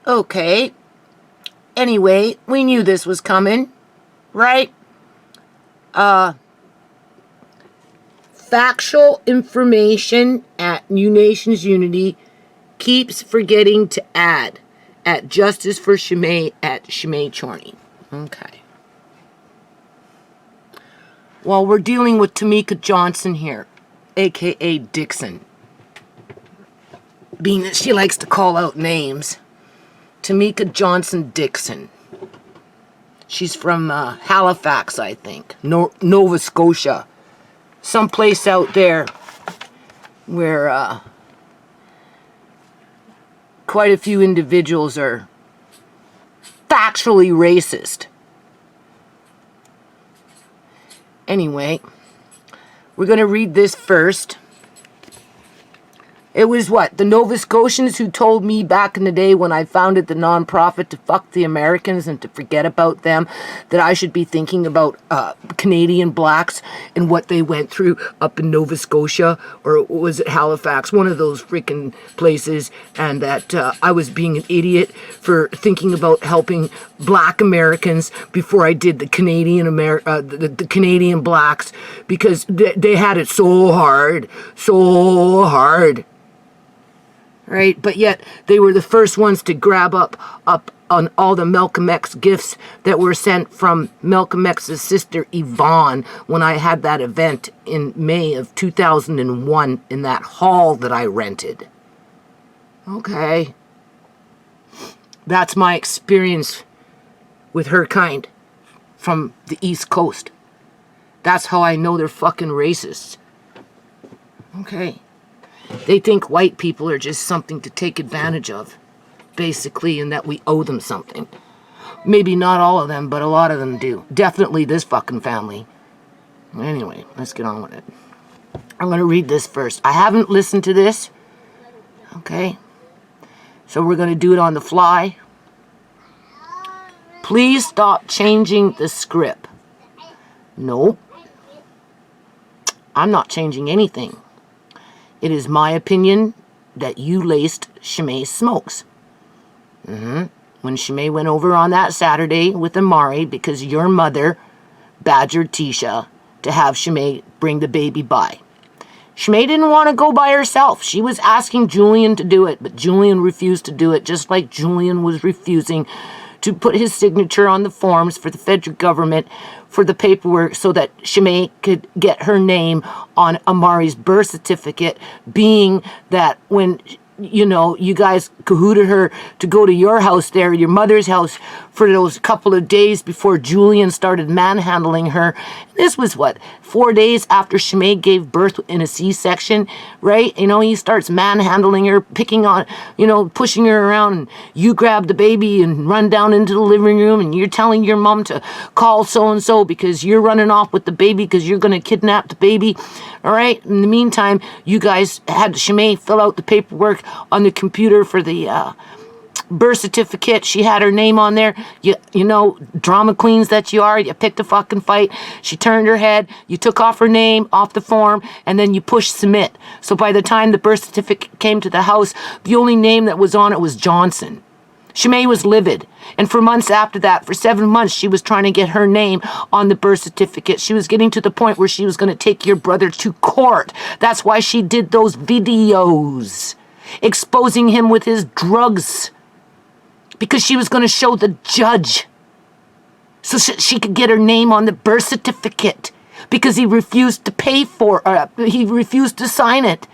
Okay. Anyway, we knew this was coming, right? Factual information at New Nations Unity keeps forgetting to add at Justice for ShaMay at ShaMay Chorney. Okay. Well, we're dealing with Tamika Johnson here, a.k.a. Dixon. Being that she likes to call out names. Tamika Johnson Dixon. She's from Halifax, I think. Nova Scotia. Someplace out there where quite a few individuals are factually racist. Anyway, we're going to read this first. It was what? The Nova Scotians who told me back in the day when I founded the nonprofit to fuck the Americans and to forget about them, that I should be thinking about Canadian blacks and what they went through up in Nova Scotia, or was it Halifax, one of those freaking places, and that I was being an idiot for thinking about helping black Americans before I did the Canadian the Canadian blacks, because they had it so hard. Right, but yet they were the first ones to grab up on all the Malcolm X gifts that were sent from Malcolm X's sister Yvonne when I had that event in May of 2001 in that hall that I rented. Okay. That's my experience with her kind from the East Coast. That's how I know they're fucking racists. Okay. They think white people are just something to take advantage of, basically, and that we owe them something. Maybe not all of them, but a lot of them do. Definitely this fucking family. Anyway, let's get on with it. I'm going to read this first. I haven't listened to this. Okay. So we're going to do it on the fly. Please stop changing the script. Nope. I'm not changing anything. It is my opinion that you laced ShaMay smokes. When ShaMay went over on that Saturday with Amari because your mother badgered Tisha to have ShaMay bring the baby by. ShaMay didn't want to go by herself. She was asking Julian to do it, but Julian refused to do it, just like Julian was refusing to put his signature on the forms for the federal government for the paperwork so that ShaMay could get her name on Amari's birth certificate, being that when, you know, you guys cahooted her to go to your house there, your mother's house, for those couple of days before Julian started manhandling her. This was what, 4 days after ShaMay gave birth in a C-section, right? You know, he starts manhandling her, picking on, you know, pushing her around, and you grab the baby and run down into the living room, and you're telling your mom to call so-and-so because you're running off with the baby because you're going to kidnap the baby, all right? In the meantime, you guys had ShaMay fill out the paperwork on the computer for the birth certificate. She had her name on there. You know, drama queens that you are, you picked a fucking fight. She turned her head, you took off her name off the form, and then you pushed submit. So by the time the birth certificate came to the house, the only name that was on it was Johnson. ShaMay was livid. And for months after that, for 7 months, she was trying to get her name on the birth certificate. She was getting to the point where she was going to take your brother to court. That's why she did those videos exposing him with his drugs, because she was going to show the judge so she could get her name on the birth certificate, because he refused to pay for it. He refused to sign it.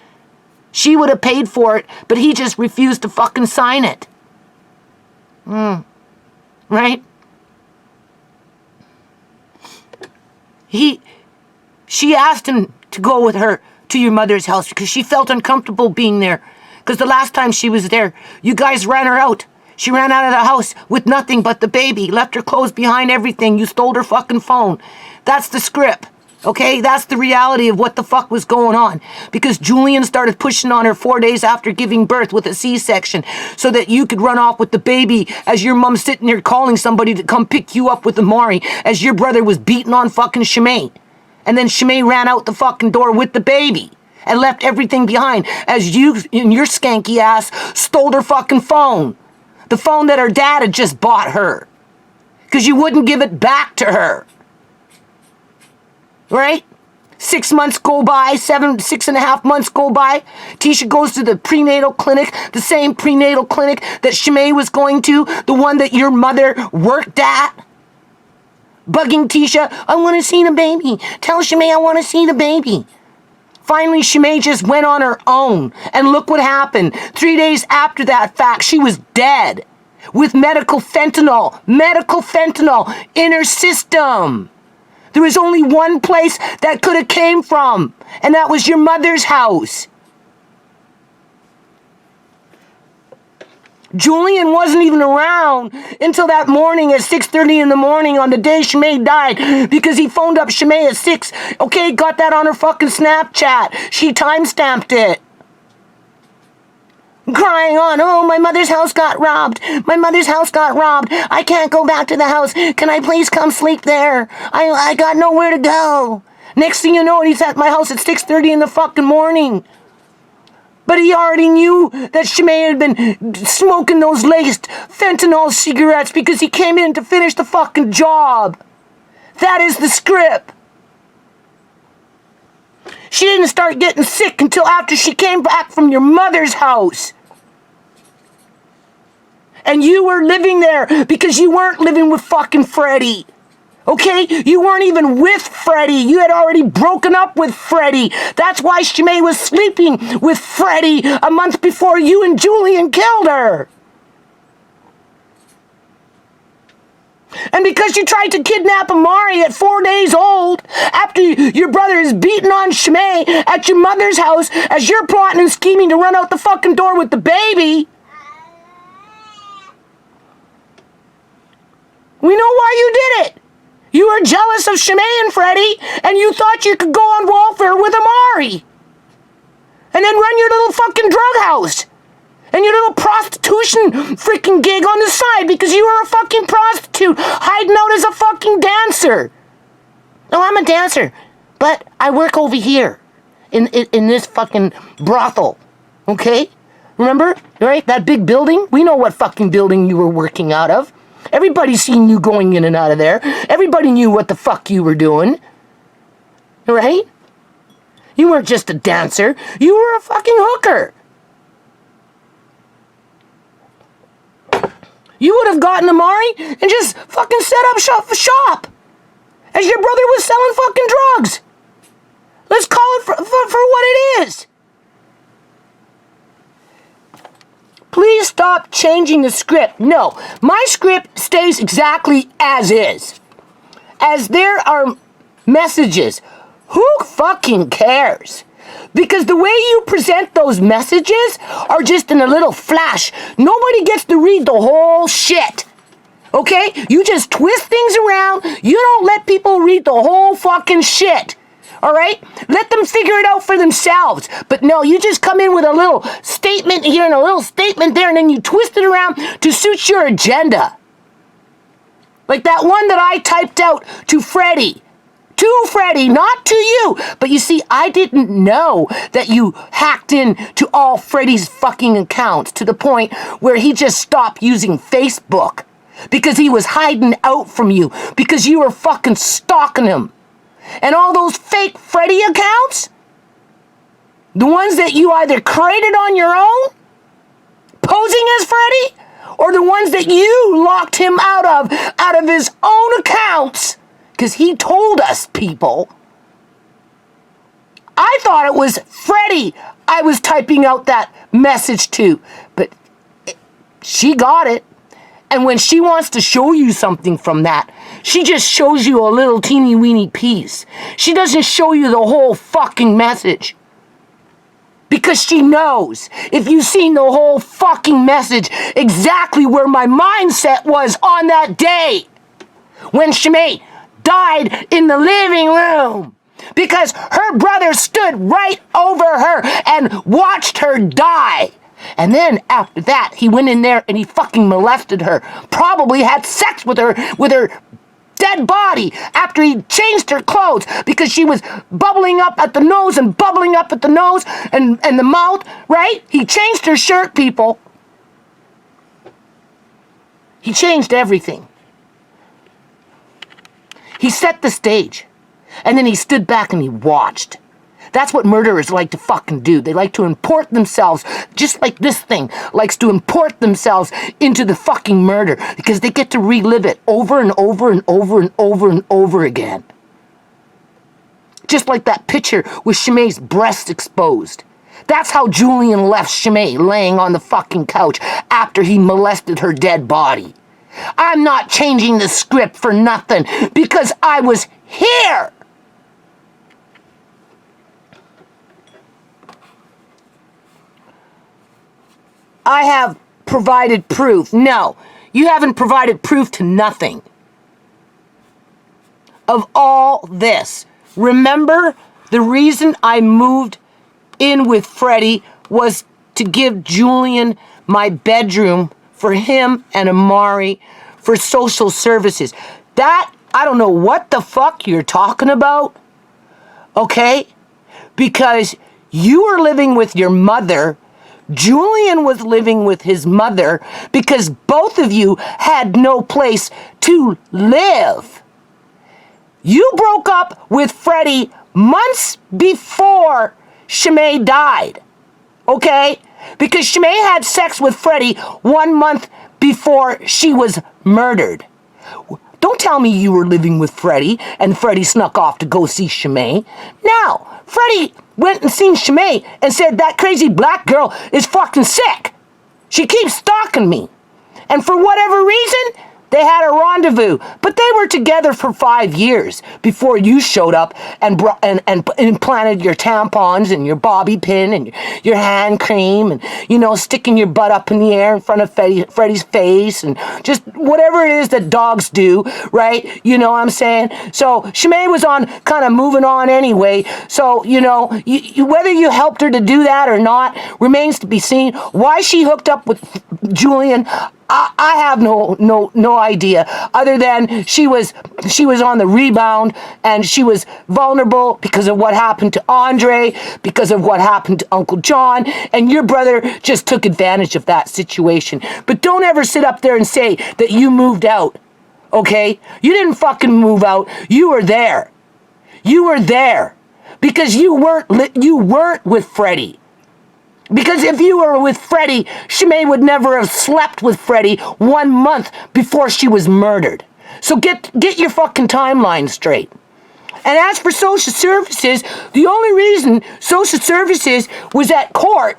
She would have paid for it, but he just refused to fucking sign it. Right? She asked him to go with her to your mother's house because she felt uncomfortable being there. Because the last time she was there, you guys ran her out. She ran out of the house with nothing but the baby, left her clothes behind, everything. You stole her fucking phone. That's the script, okay? That's the reality of what the fuck was going on. Because Julian started pushing on her 4 days after giving birth with a C-section so that you could run off with the baby as your mom's sitting there calling somebody to come pick you up with Amari as your brother was beating on fucking ShaMay. And then ShaMay ran out the fucking door with the baby and left everything behind as you and your skanky ass stole her fucking phone. The phone that her dad had just bought her. Because you wouldn't give it back to her. Right? 6 months go by, 6.5 months go by. Tisha goes to the prenatal clinic, the same prenatal clinic that ShaMay was going to, the one that your mother worked at. Bugging Tisha, I want to see the baby. Tell ShaMay I want to see the baby. Finally, ShaMay just went on her own. And look what happened. 3 days after that fact, she was dead. With medical fentanyl in her system. There was only one place that could have came from, and that was your mother's house. Julian wasn't even around until that morning at 6:30 in the morning on the day ShaMay died, because he phoned up ShaMay at 6. Okay, got that on her fucking Snapchat. She time-stamped it. Crying on, oh, my mother's house got robbed. My mother's house got robbed. I can't go back to the house. Can I please come sleep there? I got nowhere to go. Next thing you know, he's at my house at 6:30 in the fucking morning. But he already knew that ShaMay had been smoking those laced fentanyl cigarettes because he came in to finish the fucking job. That is the script. She didn't start getting sick until after she came back from your mother's house. And you were living there because you weren't living with fucking Freddy. Okay? You weren't even with Freddy. You had already broken up with Freddy. That's why ShaMay was sleeping with Freddy a month before you and Julian killed her. And because you tried to kidnap Amari at 4 days old, after your brother is beating on ShaMay at your mother's house as you're plotting and scheming to run out the fucking door with the baby. We know why you did it. You were jealous of ShaMay and Freddy, and you thought you could go on welfare with Amari. And then run your little fucking drug house. And your little prostitution freaking gig on the side because you were a fucking prostitute hiding out as a fucking dancer. Oh, I'm a dancer, but I work over here in this fucking brothel. Okay? Remember? Right? That big building? We know what fucking building you were working out of. Everybody seen you going in and out of there. Everybody knew what the fuck you were doing. Right? You weren't just a dancer. You were a fucking hooker. You would have gotten Amari and just fucking set up shop. As your brother was selling fucking drugs. Let's call it for what it is. Please stop changing the script. No, my script stays exactly as is. As there are messages, who fucking cares? Because the way you present those messages are just in a little flash. Nobody gets to read the whole shit. Okay? You just twist things around. You don't let people read the whole fucking shit. Alright? Let them figure it out for themselves. But no, you just come in with a little statement here and a little statement there, and then you twist it around to suit your agenda. Like that one that I typed out to Freddy. To Freddy, not to you. But you see, I didn't know that you hacked in to all Freddy's fucking accounts to the point where he just stopped using Facebook. Because he was hiding out from you. Because you were fucking stalking him. And all those fake Freddy accounts, the ones that you either created on your own, posing as Freddy, or the ones that you locked him out of his own accounts, because he told us, people. I thought it was Freddy I was typing out that message to, but she got it. And when she wants to show you something from that, she just shows you a little teeny weeny piece. She doesn't show you the whole fucking message. Because she knows, if you've seen the whole fucking message, exactly where my mindset was on that day. When ShaMay died in the living room. Because her brother stood right over her and watched her die. And then after that, he went in there and he fucking molested her. Probably had sex with her dead body after he changed her clothes because she was bubbling up at the nose and bubbling up at the nose and the mouth, right? He changed her shirt, people. He changed everything. He set the stage. And then he stood back and he watched. That's what murderers like to fucking do. They like to import themselves, just like this thing likes to import themselves into the fucking murder, because they get to relive it over and over and over and over and over again. Just like that picture with ShaMay's breast exposed. That's how Julian left ShaMay laying on the fucking couch after he molested her dead body. I'm not changing the script for nothing, because I was here. I have provided proof. No, you haven't provided proof to nothing of all this. Remember, the reason I moved in with Freddy was to give Julian my bedroom for him and Amari for social services. That, I don't know what the fuck you're talking about, okay? Because you were living with your mother. Julian was living with his mother because both of you had no place to live. You broke up with Freddy months before ShaMay died, okay? Because ShaMay had sex with Freddy 1 month before she was murdered. Don't tell me you were living with Freddy and Freddy snuck off to go see ShaMay. No, Freddy went and seen ShaMay and said, that crazy black girl is fucking sick. She keeps stalking me. And for whatever reason, they had a rendezvous. But they were together for 5 years before you showed up and implanted your tampons and your bobby pin and your hand cream and, you know, sticking your butt up in the air in front of Freddy's face and just whatever it is that dogs do, right? You know what I'm saying? So ShaMay was on kind of moving on anyway. So, you know, whether you helped her to do that or not remains to be seen. Why she hooked up with Julian, I have no idea, other than she was on the rebound and she was vulnerable because of what happened to Andre, because of what happened to Uncle John, and your brother just took advantage of that situation. But don't ever sit up there and say that you moved out, okay? You didn't fucking move out. You were there. You were there because you weren't with Freddy. Because if you were with Freddy, ShaMay would never have slept with Freddy 1 month before she was murdered. So get your fucking timeline straight. And as for social services, the only reason social services was at court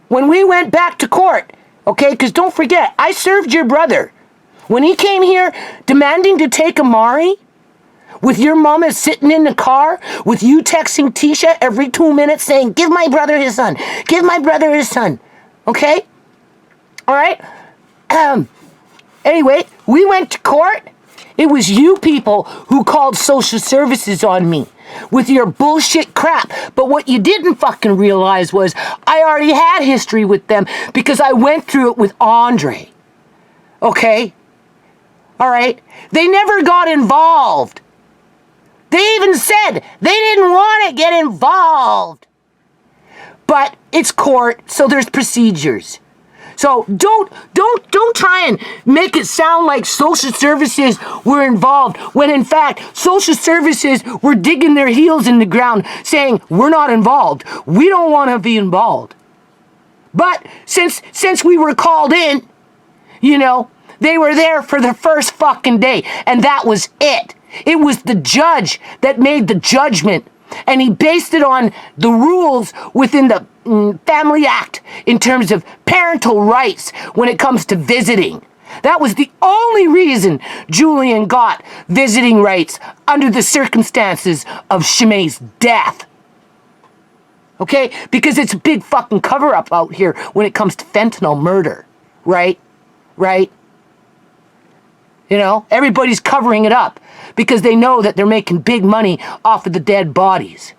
when we went back to court, okay? Because don't forget, I served your brother. When he came here demanding to take Amari, with your mama sitting in the car, with you texting Tisha every 2 minutes saying, give my brother his son, give my brother his son, okay? All right? Anyway, we went to court. It was you people who called social services on me with your bullshit crap. But what you didn't fucking realize was I already had history with them because I went through it with Andre, okay? All right? They never got involved. They even said they didn't want to get involved. But it's court, so there's procedures. So don't try and make it sound like social services were involved when in fact social services were digging their heels in the ground saying we're not involved. We don't want to be involved. But since we were called in, you know, they were there for the first fucking day and that was it. It was the judge that made the judgment, and he based it on the rules within the Family Act in terms of parental rights when it comes to visiting. That was the only reason Julian got visiting rights under the circumstances of ShaMay's death. Okay? Because it's a big fucking cover-up out here when it comes to fentanyl murder. Right? Right? You know, everybody's covering it up because they know that they're making big money off of the dead bodies.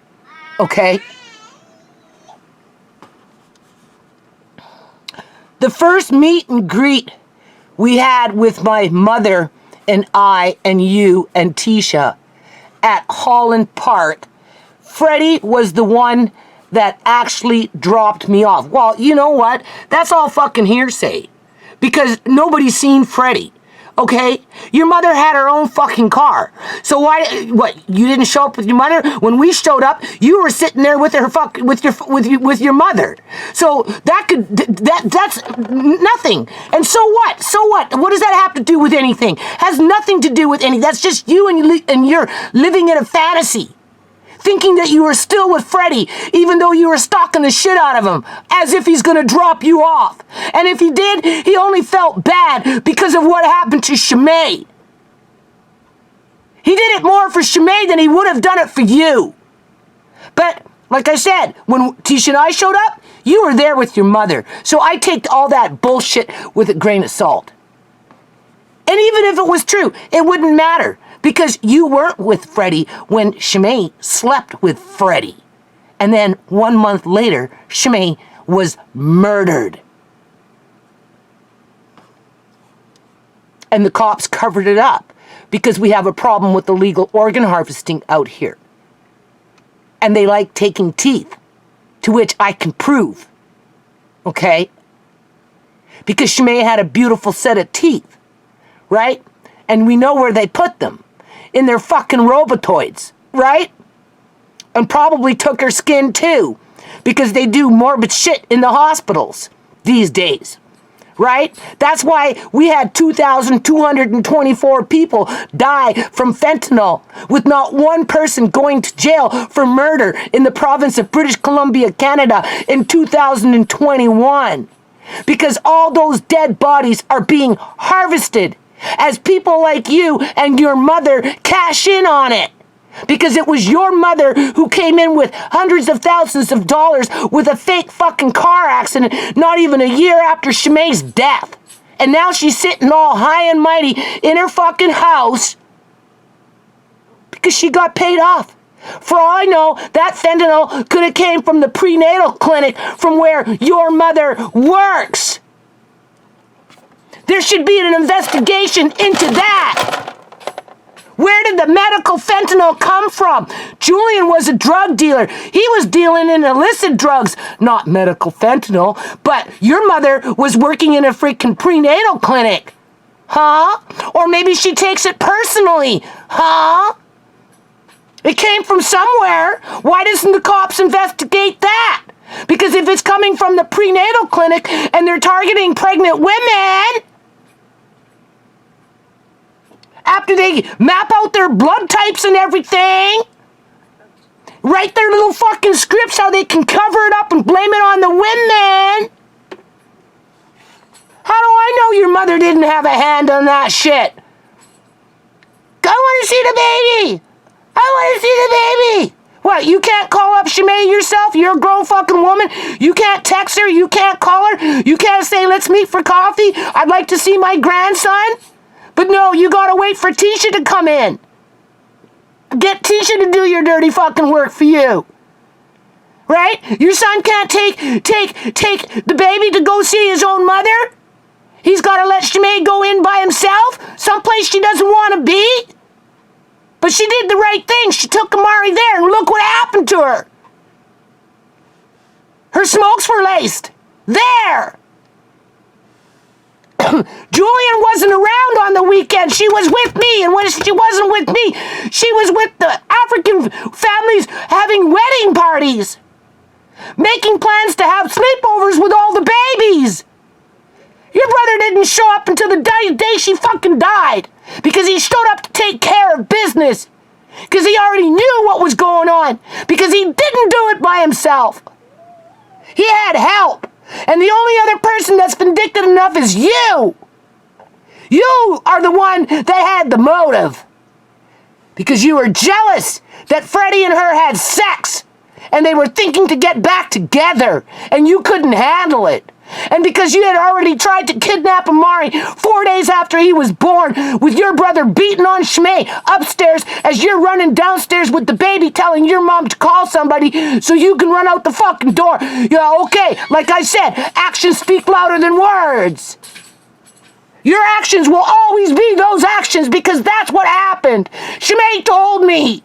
Okay? The first meet and greet we had with my mother and I and you and Tisha at Holland Park, Freddy was the one that actually dropped me off. Well, you know what? That's all fucking hearsay. because nobody's seen Freddy. Okay? Your mother had her own fucking car. So what, you didn't show up with your mother? When we showed up, you were sitting there with with your mother. So that's nothing. And so what? So what? What does that have to do with anything? Has nothing to do with anything. That's just you and you're living in a fantasy. Thinking that you were still with Freddy, even though you were stalking the shit out of him, as if he's gonna drop you off. And if he did, he only felt bad because of what happened to ShaMay. He did it more for ShaMay than he would have done it for you. But, like I said, when Tisha and I showed up, you were there with your mother. So I take all that bullshit with a grain of salt. And even if it was true, it wouldn't matter. Because you weren't with Freddy when ShaMay slept with Freddy. And then 1 month later, ShaMay was murdered. And the cops covered it up because we have a problem with illegal organ harvesting out here. And they like taking teeth, to which I can prove. Okay? Because ShaMay had a beautiful set of teeth, right? And we know where they put them. In their fucking robotoids, right? And probably took her skin too, because they do morbid shit in the hospitals these days, right? That's why we had 2,224 people die from fentanyl, with not one person going to jail for murder in the province of British Columbia, Canada in 2021. Because all those dead bodies are being harvested as people like you and your mother cash in on it. Because it was your mother who came in with hundreds of thousands of dollars with a fake fucking car accident not even a year after ShaMay's death. And now she's sitting all high and mighty in her fucking house because she got paid off. For all I know, that fentanyl could have came from the prenatal clinic from where your mother works. There should be an investigation into that. Where did the medical fentanyl come from? Julian was a drug dealer. He was dealing in illicit drugs, not medical fentanyl. But your mother was working in a freaking prenatal clinic. Huh? Or maybe she takes it personally. Huh? It came from somewhere. Why doesn't the cops investigate that? Because if it's coming from the prenatal clinic and they're targeting pregnant women, after they map out their blood types and everything, write their little fucking scripts how they can cover it up and blame it on the women. How do I know your mother didn't have a hand on that shit? I want to see the baby. I want to see the baby. What, you can't call up ShaMay yourself? You're a grown fucking woman. You can't text her. You can't call her. You can't say, let's meet for coffee. I'd like to see my grandson. But no, you gotta wait for Tisha to come in. Get Tisha to do your dirty fucking work for you. Right? Your son can't take the baby to go see his own mother? He's gotta let ShaMay go in by himself? Someplace she doesn't want to be? But she did the right thing. She took Amari there, and look what happened to her. Her smokes were laced. There! Julian wasn't around on the weekend. She was with me, and when she wasn't with me, she was with the African families having wedding parties, making plans to have sleepovers with all the babies. Your brother didn't show up until the day she fucking died, because he showed up to take care of business, because he already knew what was going on, because he didn't do it by himself. He had help. And the only other person that's vindictive enough is you. You are the one that had the motive. Because you were jealous that Freddy and her had sex. And they were thinking to get back together. And you couldn't handle it. And because you had already tried to kidnap Amari 4 days after he was born, with your brother beating on ShaMay upstairs as you're running downstairs with the baby telling your mom to call somebody so you can run out the fucking door. Yeah, okay, like I said, actions speak louder than words. Your actions will always be those actions because that's what happened. ShaMay told me.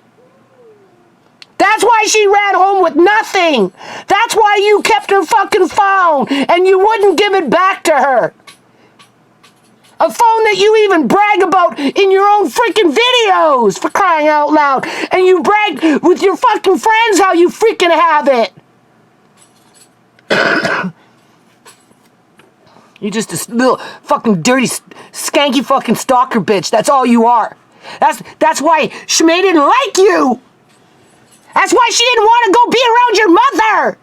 That's why she ran home with nothing. That's why you kept her fucking phone and you wouldn't give it back to her. A phone that you even brag about in your own freaking videos, for crying out loud. And you brag with your fucking friends how you freaking have it. You're just a little fucking dirty, skanky fucking stalker bitch. That's all you are. That's why ShaMay didn't like you. That's why she didn't want to go be around your mother.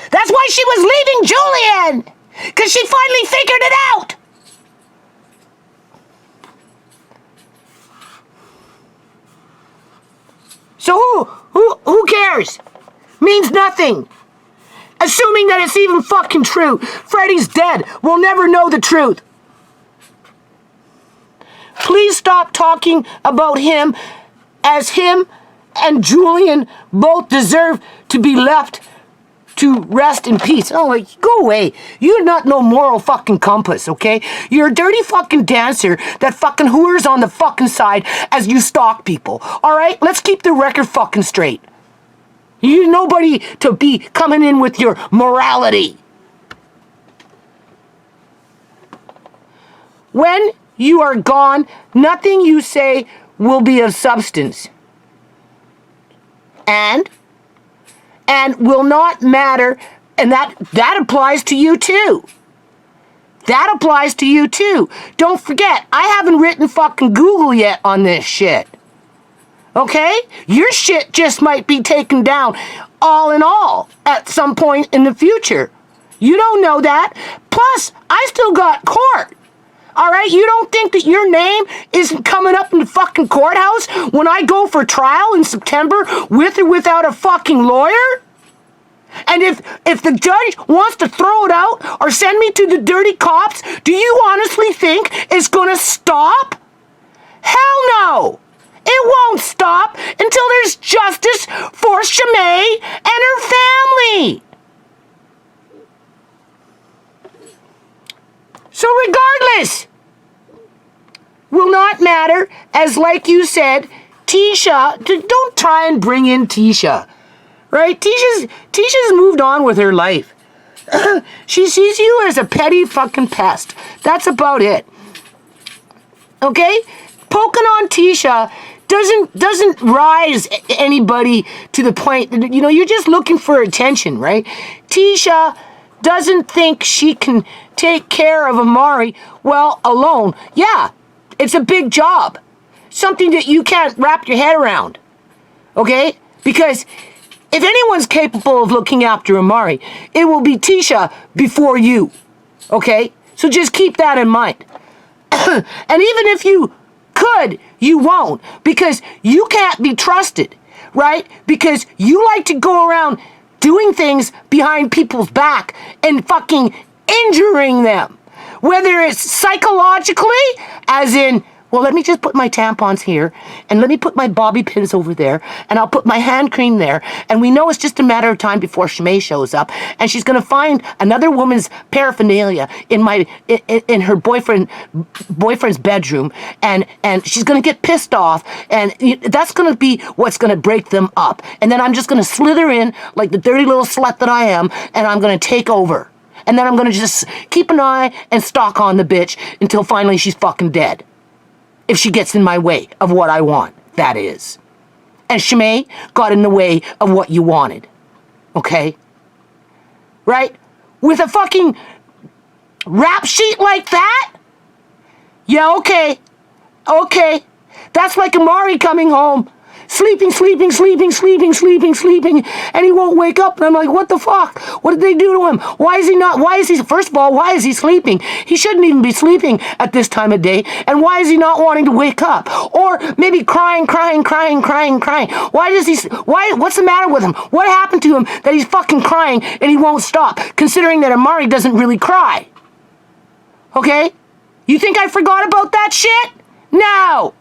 That's why she was leaving Julian. Because she finally figured it out. So who cares? Means nothing. Assuming that it's even fucking true. Freddy's dead. We'll never know the truth. Please stop talking about him as him and Julian both deserve to be left to rest in peace. Oh, like, go away. You're not no moral fucking compass, okay? You're a dirty fucking dancer that fucking hoors on the fucking side as you stalk people. All right? Let's keep the record fucking straight. You're nobody to be coming in with your morality. When you are gone, nothing you say will be of substance. And will not matter, and that applies to you too. That applies to you too. Don't forget, I haven't written fucking Google yet on this shit. Okay? Your shit just might be taken down all in all at some point in the future. You don't know that. Plus, I still got court. All right? You don't think that your name isn't coming up in the fucking courthouse when I go for trial in September with or without a fucking lawyer? And if the judge wants to throw it out or send me to the dirty cops, do you honestly think it's gonna stop? Hell no! It won't stop until there's justice for ShaMay and her family. So regardless, will not matter, as like you said, Tisha, don't try and bring in Tisha. Right? Tisha's moved on with her life. She sees you as a petty fucking pest. That's about it. Okay? Poking on Tisha doesn't rise anybody to the point that, you're just looking for attention, right? Tisha doesn't think she can take care of Amari, well, alone. Yeah, it's a big job. Something that you can't wrap your head around. Okay? Because if anyone's capable of looking after Amari, it will be Tisha before you. Okay? So just keep that in mind. And even if you could, you won't. Because you can't be trusted. Right? Because you like to go around doing things behind people's back and fucking injuring them. Whether it's psychologically, as in, well, let me just put my tampons here, and let me put my bobby pins over there, and I'll put my hand cream there, and we know it's just a matter of time before ShaMay shows up, and she's gonna find another woman's paraphernalia in her boyfriend's bedroom, and she's gonna get pissed off, and that's gonna be what's gonna break them up. And then I'm just gonna slither in like the dirty little slut that I am, and I'm gonna take over. And then I'm gonna just keep an eye and stalk on the bitch until finally she's fucking dead. If she gets in my way of what I want, that is. And ShaMay got in the way of what you wanted. Okay? Right? With a fucking rap sheet like that? Yeah, okay. Okay. That's like Amari coming home. Sleeping, and he won't wake up. And I'm like, what the fuck? What did they do to him? First of all, why is he sleeping? He shouldn't even be sleeping at this time of day. And why is he not wanting to wake up? Or maybe crying. What's the matter with him? What happened to him that he's fucking crying and he won't stop? Considering that Amari doesn't really cry. Okay? You think I forgot about that shit? No!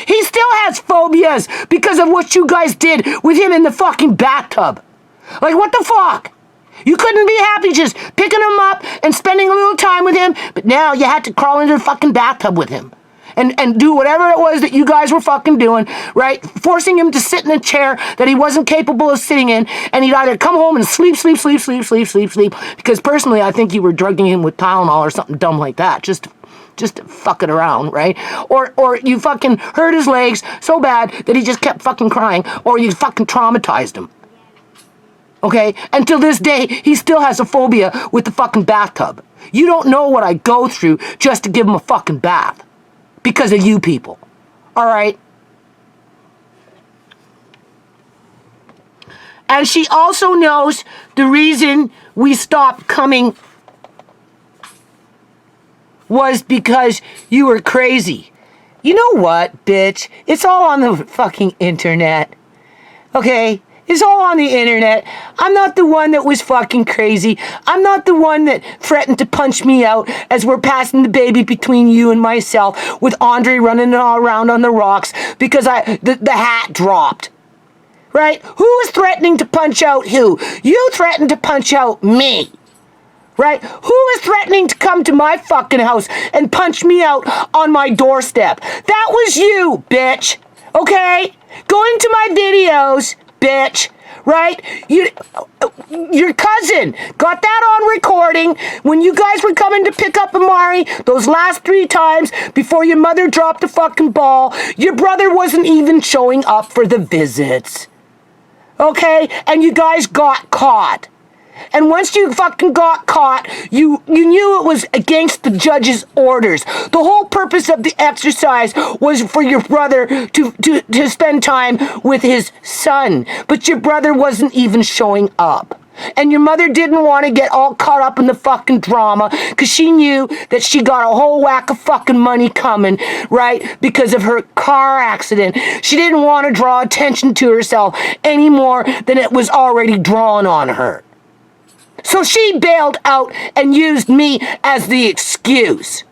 He still has phobias because of what you guys did with him in the fucking bathtub. Like, what the fuck? You couldn't be happy just picking him up and spending a little time with him, but now you had to crawl into the fucking bathtub with him and do whatever it was that you guys were fucking doing, right? Forcing him to sit in a chair that he wasn't capable of sitting in, and he'd either come home and sleep, because personally I think you were drugging him with Tylenol or something dumb like that, just just to fuck it around, right? Or you fucking hurt his legs so bad that he just kept fucking crying, or you fucking traumatized him. Okay? Until this day, he still has a phobia with the fucking bathtub. You don't know what I go through just to give him a fucking bath. Because of you people. Alright? And she also knows the reason we stopped coming was because you were crazy. You know what, bitch? It's all on the fucking internet. Okay? It's all on the internet. I'm not the one that was fucking crazy. I'm not the one that threatened to punch me out as we're passing the baby between you and myself with Andre running all around on the rocks because the hat dropped. Right? Who was threatening to punch out who? You threatened to punch out me. Right? Who was threatening to come to my fucking house and punch me out on my doorstep? That was you, bitch. Okay? Go into my videos, bitch. Right? Your cousin got that on recording when you guys were coming to pick up Amari those last 3 times before your mother dropped the fucking ball. Your brother wasn't even showing up for the visits. Okay? And you guys got caught. And once you fucking got caught, you knew it was against the judge's orders. The whole purpose of the exercise was for your brother to spend time with his son. But your brother wasn't even showing up. And your mother didn't want to get all caught up in the fucking drama because she knew that she got a whole whack of fucking money coming, right? Because of her car accident. She didn't want to draw attention to herself any more than it was already drawn on her. So she bailed out and used me as the excuse.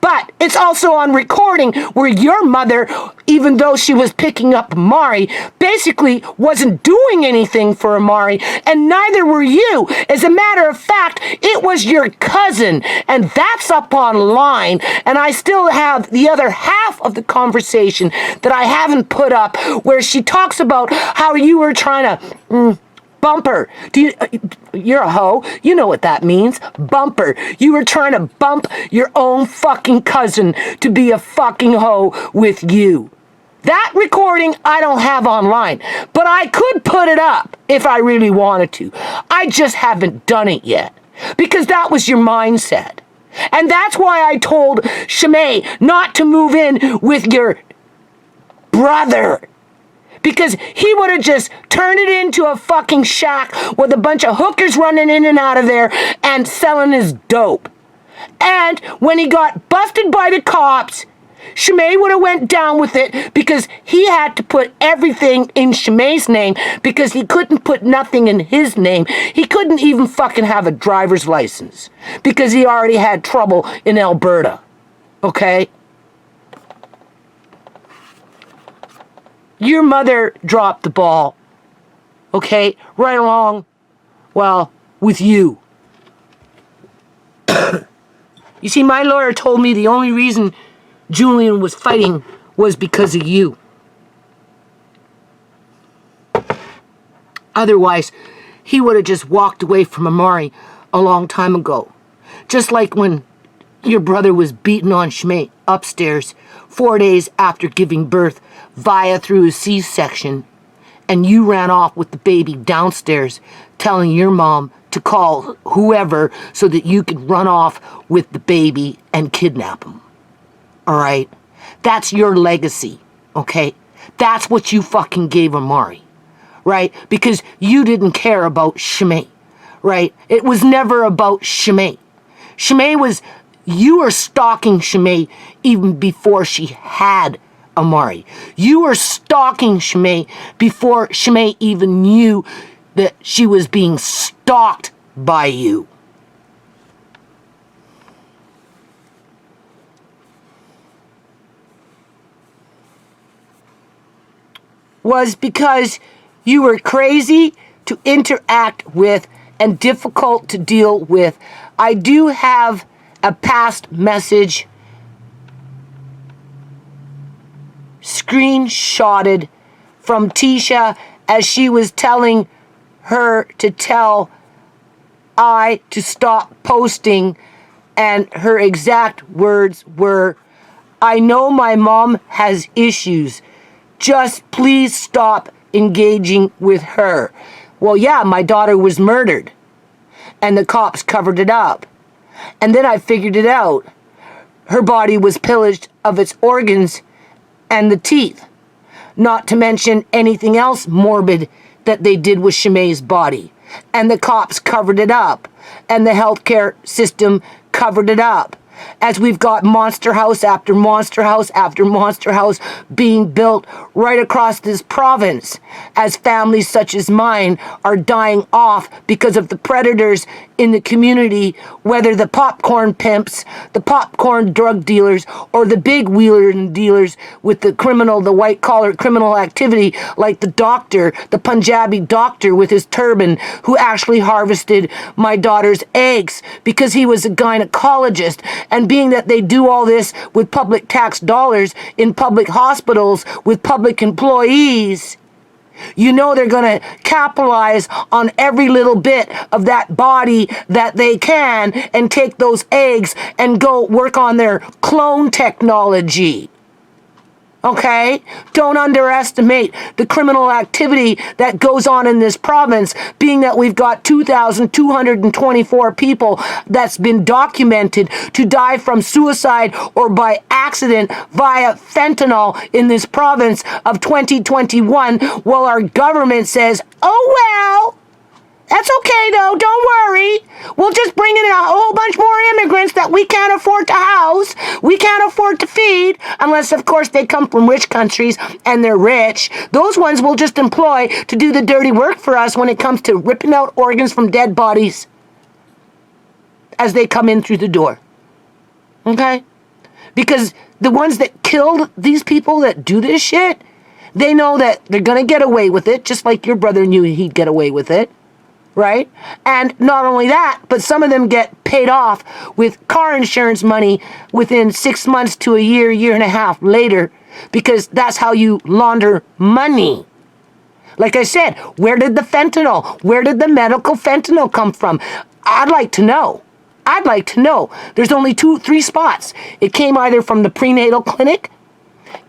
But it's also on recording where your mother, even though she was picking up Amari, basically wasn't doing anything for Amari, and neither were you. As a matter of fact, it was your cousin, and that's up online, and I still have the other half of the conversation that I haven't put up, where she talks about how you were trying to... Bumper. You're a hoe. You know what that means. Bumper. You were trying to bump your own fucking cousin to be a fucking hoe with you. That recording I don't have online, but I could put it up if I really wanted to. I just haven't done it yet because that was your mindset. And that's why I told ShaMay not to move in with your brother. Because he would have just turned it into a fucking shack with a bunch of hookers running in and out of there and selling his dope. And when he got busted by the cops, ShaMay would have went down with it because he had to put everything in ShaMay's name because he couldn't put nothing in his name. He couldn't even fucking have a driver's license because he already had trouble in Alberta. Okay? Your mother dropped the ball, okay, right along, well, with you. You see, my lawyer told me the only reason Julian was fighting was because of you. Otherwise, he would have just walked away from Amari a long time ago. Just like when your brother was beaten on ShaMay upstairs 4 days after giving birth through a C-section, and you ran off with the baby downstairs telling your mom to call whoever so that you could run off with the baby and kidnap him. Alright? That's your legacy, okay? That's what you fucking gave Amari, right? Because you didn't care about ShaMay, right? It was never about ShaMay. ShaMay was... You were stalking ShaMay even before she had Amari. You were stalking ShaMay before ShaMay even knew that she was being stalked by you. Was because you were crazy to interact with and difficult to deal with. I do have a past message screenshotted from Tisha as she was telling her to tell I to stop posting And her exact words were, "I know my mom has issues. Just please stop engaging with her." Well, yeah, my daughter was murdered. And the cops covered it up. And then I figured it out. Her body was pillaged of its organs and the teeth. Not to mention anything else morbid that they did with ShaMay's body. And the cops covered it up. And the healthcare system covered it up. As we've got monster house after monster house after monster house being built right across this province, as families such as mine are dying off because of the predators in the community, whether the popcorn pimps, the popcorn drug dealers, or the big wheeler dealers with the white collar criminal activity, like the doctor, the Punjabi doctor with his turban, who actually harvested my daughter's eggs because he was a gynecologist. And being that they do all this with public tax dollars in public hospitals with public employees, you know they're going to capitalize on every little bit of that body that they can and take those eggs and go work on their clone technology. Okay? Don't underestimate the criminal activity that goes on in this province, being that we've got 2,224 people that's been documented to die from suicide or by accident via fentanyl in this province of 2021, while our government says, "Oh, well, that's okay though, don't worry. We'll just bring in a whole bunch more immigrants that we can't afford to house, we can't afford to feed," unless of course they come from rich countries and they're rich. Those ones we'll just employ to do the dirty work for us when it comes to ripping out organs from dead bodies as they come in through the door. Okay? Because the ones that killed these people that do this shit, they know that they're gonna get away with it, just like your brother knew he'd get away with it. Right? And not only that, but some of them get paid off with car insurance money within 6 months to a year and a half later, because that's how you launder money. Like I said, where did the the medical fentanyl come from? I'd like to know. There's only 3 spots. It came either from the prenatal clinic,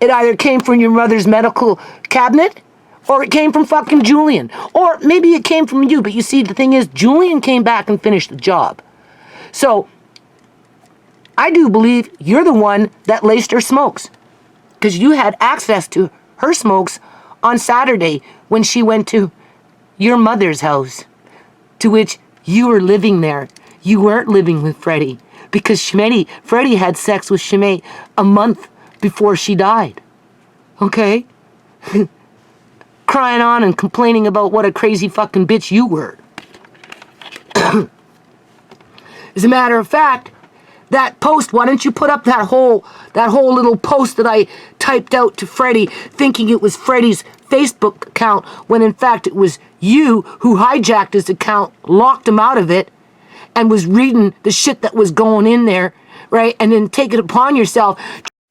it either came from your mother's medical cabinet, or it came from fucking Julian. Or maybe it came from you. But you see, the thing is, Julian came back and finished the job. So, I do believe you're the one that laced her smokes. Because you had access to her smokes on Saturday when she went to your mother's house. To which you were living there. You weren't living with Freddy. Because Freddy had sex with ShaMay a month before she died. Okay? Crying on and complaining about what a crazy fucking bitch you were. As a matter of fact, that post, why don't you put up that whole little post that I typed out to Freddy, thinking it was Freddy's Facebook account, when in fact it was you who hijacked his account, locked him out of it, and was reading the shit that was going in there, right? And then take it upon yourself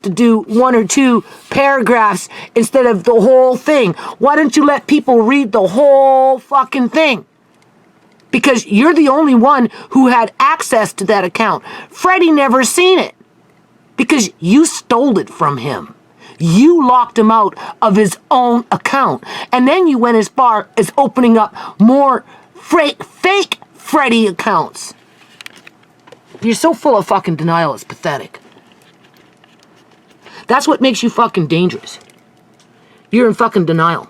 to do 1 or 2 paragraphs instead of the whole thing. Why don't you let people read the whole fucking thing? Because you're the only one who had access to that account. Freddy never seen it. Because you stole it from him. You locked him out of his own account. And then you went as far as opening up more fake Freddy accounts. You're so full of fucking denial, it's pathetic. That's what makes you fucking dangerous. You're in fucking denial.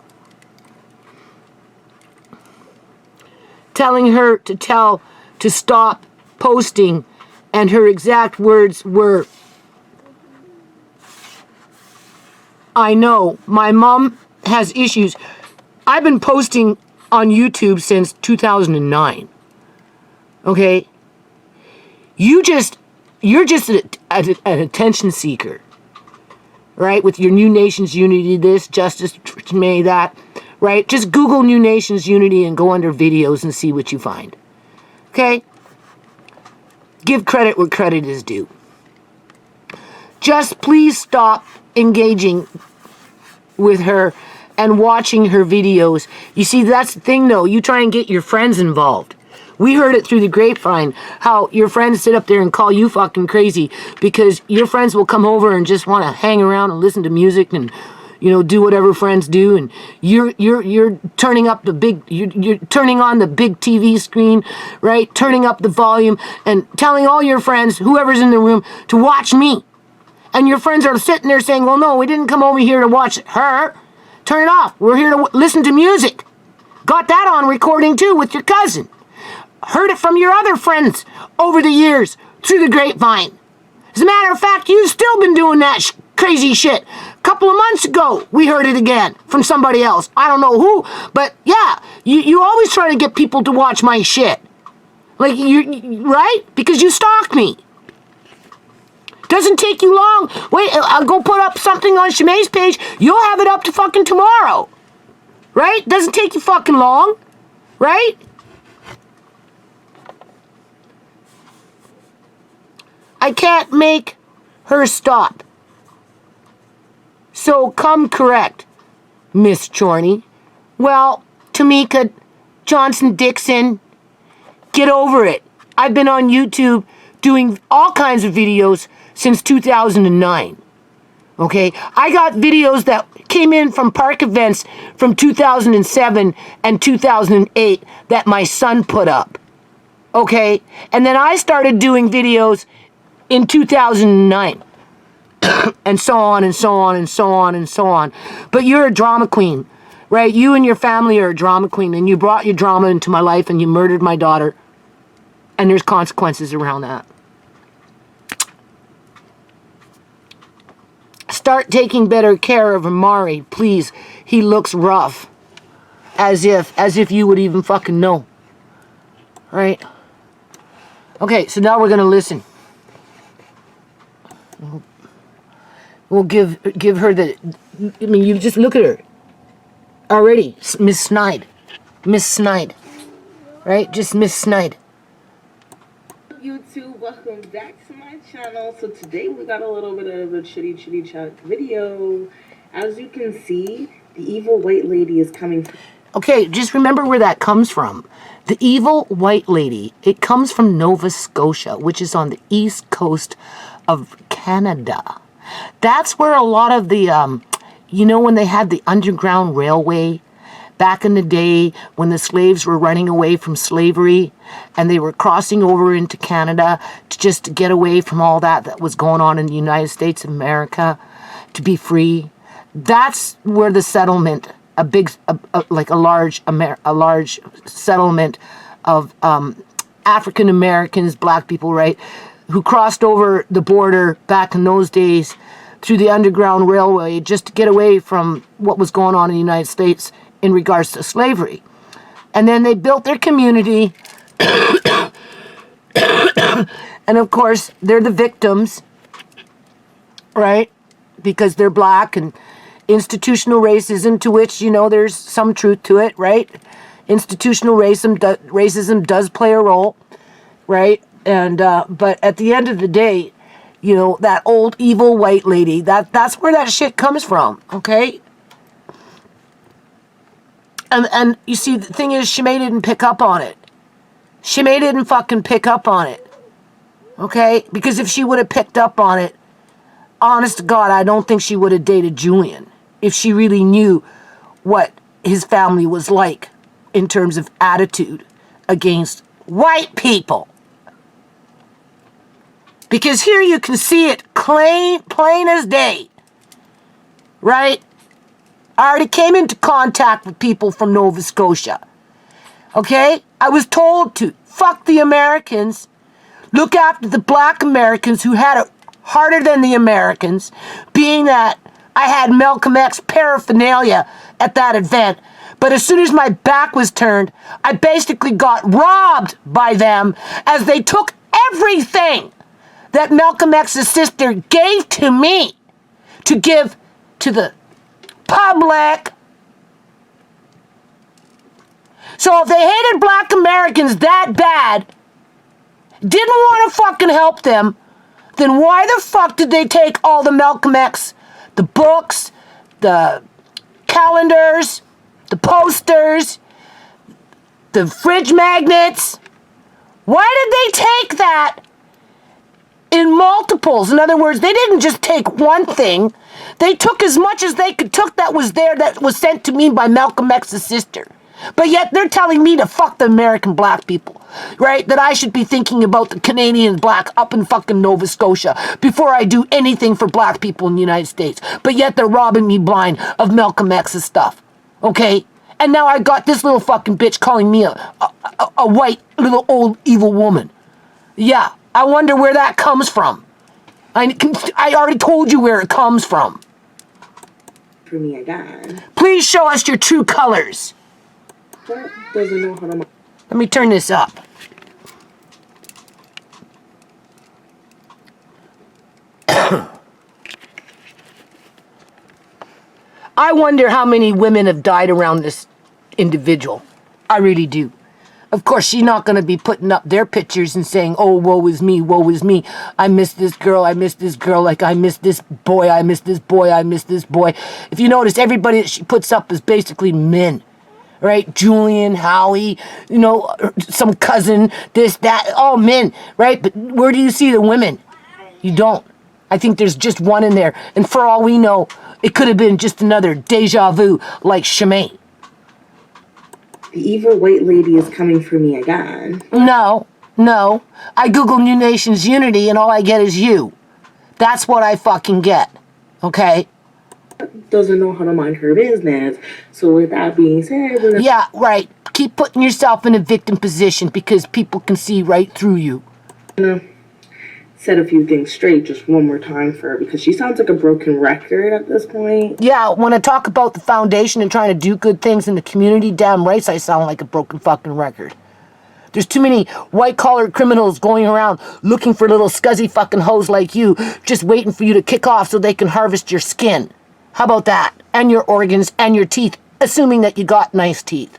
Telling her to stop posting, and her exact words were, "I know, my mom has issues." I've been posting on YouTube since 2009. Okay? You're just an attention seeker. Right? With your New Nations Unity this, Justice ShaMay that. Right? Just Google New Nations Unity and go under videos and see what you find. Okay? Give credit where credit is due. Just please stop engaging with her and watching her videos. You see, that's the thing though. You try and get your friends involved. We heard it through the grapevine, how your friends sit up there and call you fucking crazy because your friends will come over and just want to hang around and listen to music and, you know, do whatever friends do, and you're turning up the big, you're turning on the big TV screen, right? Turning up the volume and telling all your friends, whoever's in the room, to watch me. And your friends are sitting there saying, well, no, we didn't come over here to watch her. Turn it off. We're here to listen to music. Got that on recording too with your cousin. Heard it from your other friends over the years through the grapevine. As a matter of fact, you've still been doing that crazy shit. A couple of months ago, we heard it again from somebody else. I don't know who, but yeah, you always try to get people to watch my shit. Like, right? Because you stalk me. Doesn't take you long. Wait, I'll go put up something on ShaMay's page. You'll have it up to fucking tomorrow. Right? Doesn't take you fucking long. Right? I can't make her stop. So come correct, Miss Chorney. Well, Tamika Johnson-Dixon, get over it. I've been on YouTube doing all kinds of videos since 2009. Okay? I got videos that came in from park events from 2007 and 2008 that my son put up. Okay? And then I started doing videos in 2009. And so on and so on and so on and so on. But you're a drama queen, right? You and your family are a drama queen, and you brought your drama into my life and you murdered my daughter. And there's consequences around that. Start taking better care of Amari, please. He looks rough. As if you would even fucking know. Right? Okay, so now we're gonna listen. We'll give her the, I mean, you just look at her. Already, Miss Snide. Miss Snide. Right? Just Miss Snide. YouTube, welcome back to my channel. So today we got a little bit of a chitty chat video. As you can see, the evil white lady is coming. Okay, just remember where that comes from. The evil white lady, it comes from Nova Scotia, which is on the east coast of Canada. That's where a lot of the, you know, when they had the Underground Railway back in the day when the slaves were running away from slavery and they were crossing over into Canada to get away from all that was going on in the United States of America, to be free. That's where the settlement, like a large settlement of African Americans, black people, right, who crossed over the border back in those days through the Underground Railway just to get away from what was going on in the United States in regards to slavery. And then they built their community. And of course, they're the victims, right? Because they're black, and institutional racism, to which, you know, there's some truth to it, right? Institutional racism does play a role, right? And but at the end of the day, you know, that old evil white lady, that's where that shit comes from, okay? And you see, the thing is, ShaMay didn't pick up on it. ShaMay didn't fucking pick up on it, okay? Because if she would have picked up on it, honest to God, I don't think she would have dated Julian if she really knew what his family was like in terms of attitude against white people. Because here you can see it plain as day, right? I already came into contact with people from Nova Scotia, okay? I was told to fuck the Americans, look after the black Americans who had it harder than the Americans, being that I had Malcolm X paraphernalia at that event. But as soon as my back was turned, I basically got robbed by them as they took everything that Malcolm X's sister gave to me to give to the public. So if they hated black Americans that bad, didn't want to fucking help them, then why the fuck did they take all the Malcolm X, the books, the calendars, the posters, the fridge magnets, Why did they take that in multiples? In other words, they didn't just take one thing. They took as much as they could took that was there that was sent to me by Malcolm X's sister. But yet they're telling me to fuck the American black people, right? That I should be thinking about the Canadian black up in fucking Nova Scotia before I do anything for black people in the United States. But yet they're robbing me blind of Malcolm X's stuff, okay? And now I got this little fucking bitch calling me a white little old evil woman. Yeah, I wonder where that comes from. I already told you where it comes from. For me, I got. Please show us your true colors. What doesn't know how to. Let me turn this up. I wonder how many women have died around this individual. I really do. Of course, she's not going to be putting up their pictures and saying, oh, woe is me, woe is me. I miss this girl, like I miss this boy, I miss this boy, I miss this boy. If you notice, everybody that she puts up is basically men, right? Julian, Howie, you know, some cousin, this, that, all men, right? But where do you see the women? You don't. I think there's just one in there. And for all we know, it could have been just another deja vu like ShaMay. The evil white lady is coming for me again. No. I Google New Nations Unity and all I get is you. That's what I fucking get. Okay? Doesn't know how to mind her business. So with that being said... Yeah, right. Keep putting yourself in a victim position because people can see right through you. Set a few things straight just one more time for her because she sounds like a broken record at this point. Yeah, when I talk about the foundation and trying to do good things in the community, damn right I sound like a broken fucking record. There's too many white-collar criminals going around looking for little scuzzy fucking hoes like you, just waiting for you to kick off so they can harvest your skin. How about that? And your organs and your teeth, assuming that you got nice teeth.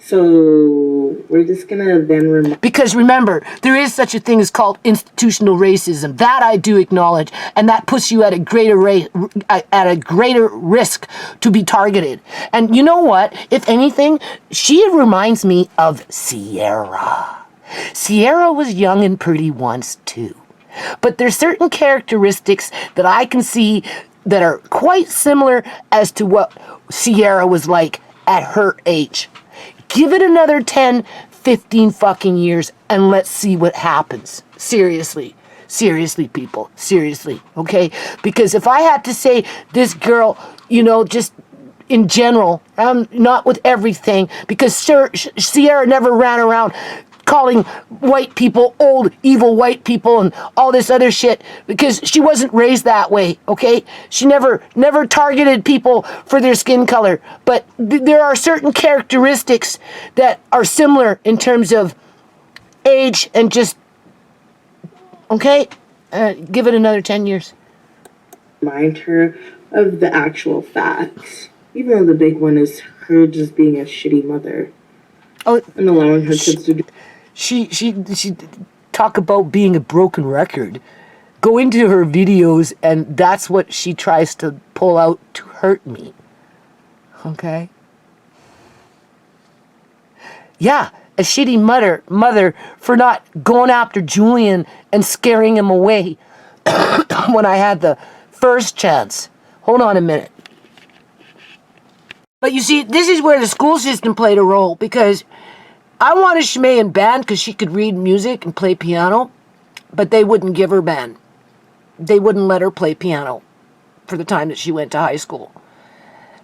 So we're just gonna then because remember, there is such a thing as called institutional racism. That I do acknowledge, and that puts you at a greater risk to be targeted. And you know what? If anything, she reminds me of Ciera. Ciera was young and pretty once too, but there's certain characteristics that I can see that are quite similar as to what Ciera was like at her age. Give it another 10, 15 fucking years and let's see what happens. Seriously. Seriously, people. Seriously. Okay? Because if I had to say this girl, you know, just in general, not with everything, because Ciera never ran around calling white people old, evil white people and all this other shit because she wasn't raised that way, okay? She never targeted people for their skin color. But there are certain characteristics that are similar in terms of age and just, okay? Give it another 10 years. Remind her of the actual facts. Even though the big one is her just being a shitty mother. Oh, and allowing her kids to do... She talk about being a broken record. Go into her videos and that's what she tries to pull out to hurt me. Okay? Yeah, a shitty mother for not going after Julian and scaring him away when I had the first chance. Hold on a minute. But you see, this is where the school system played a role because I wanted ShaMay in band because she could read music and play piano, but they wouldn't give her band. They wouldn't let her play piano for the time that she went to high school.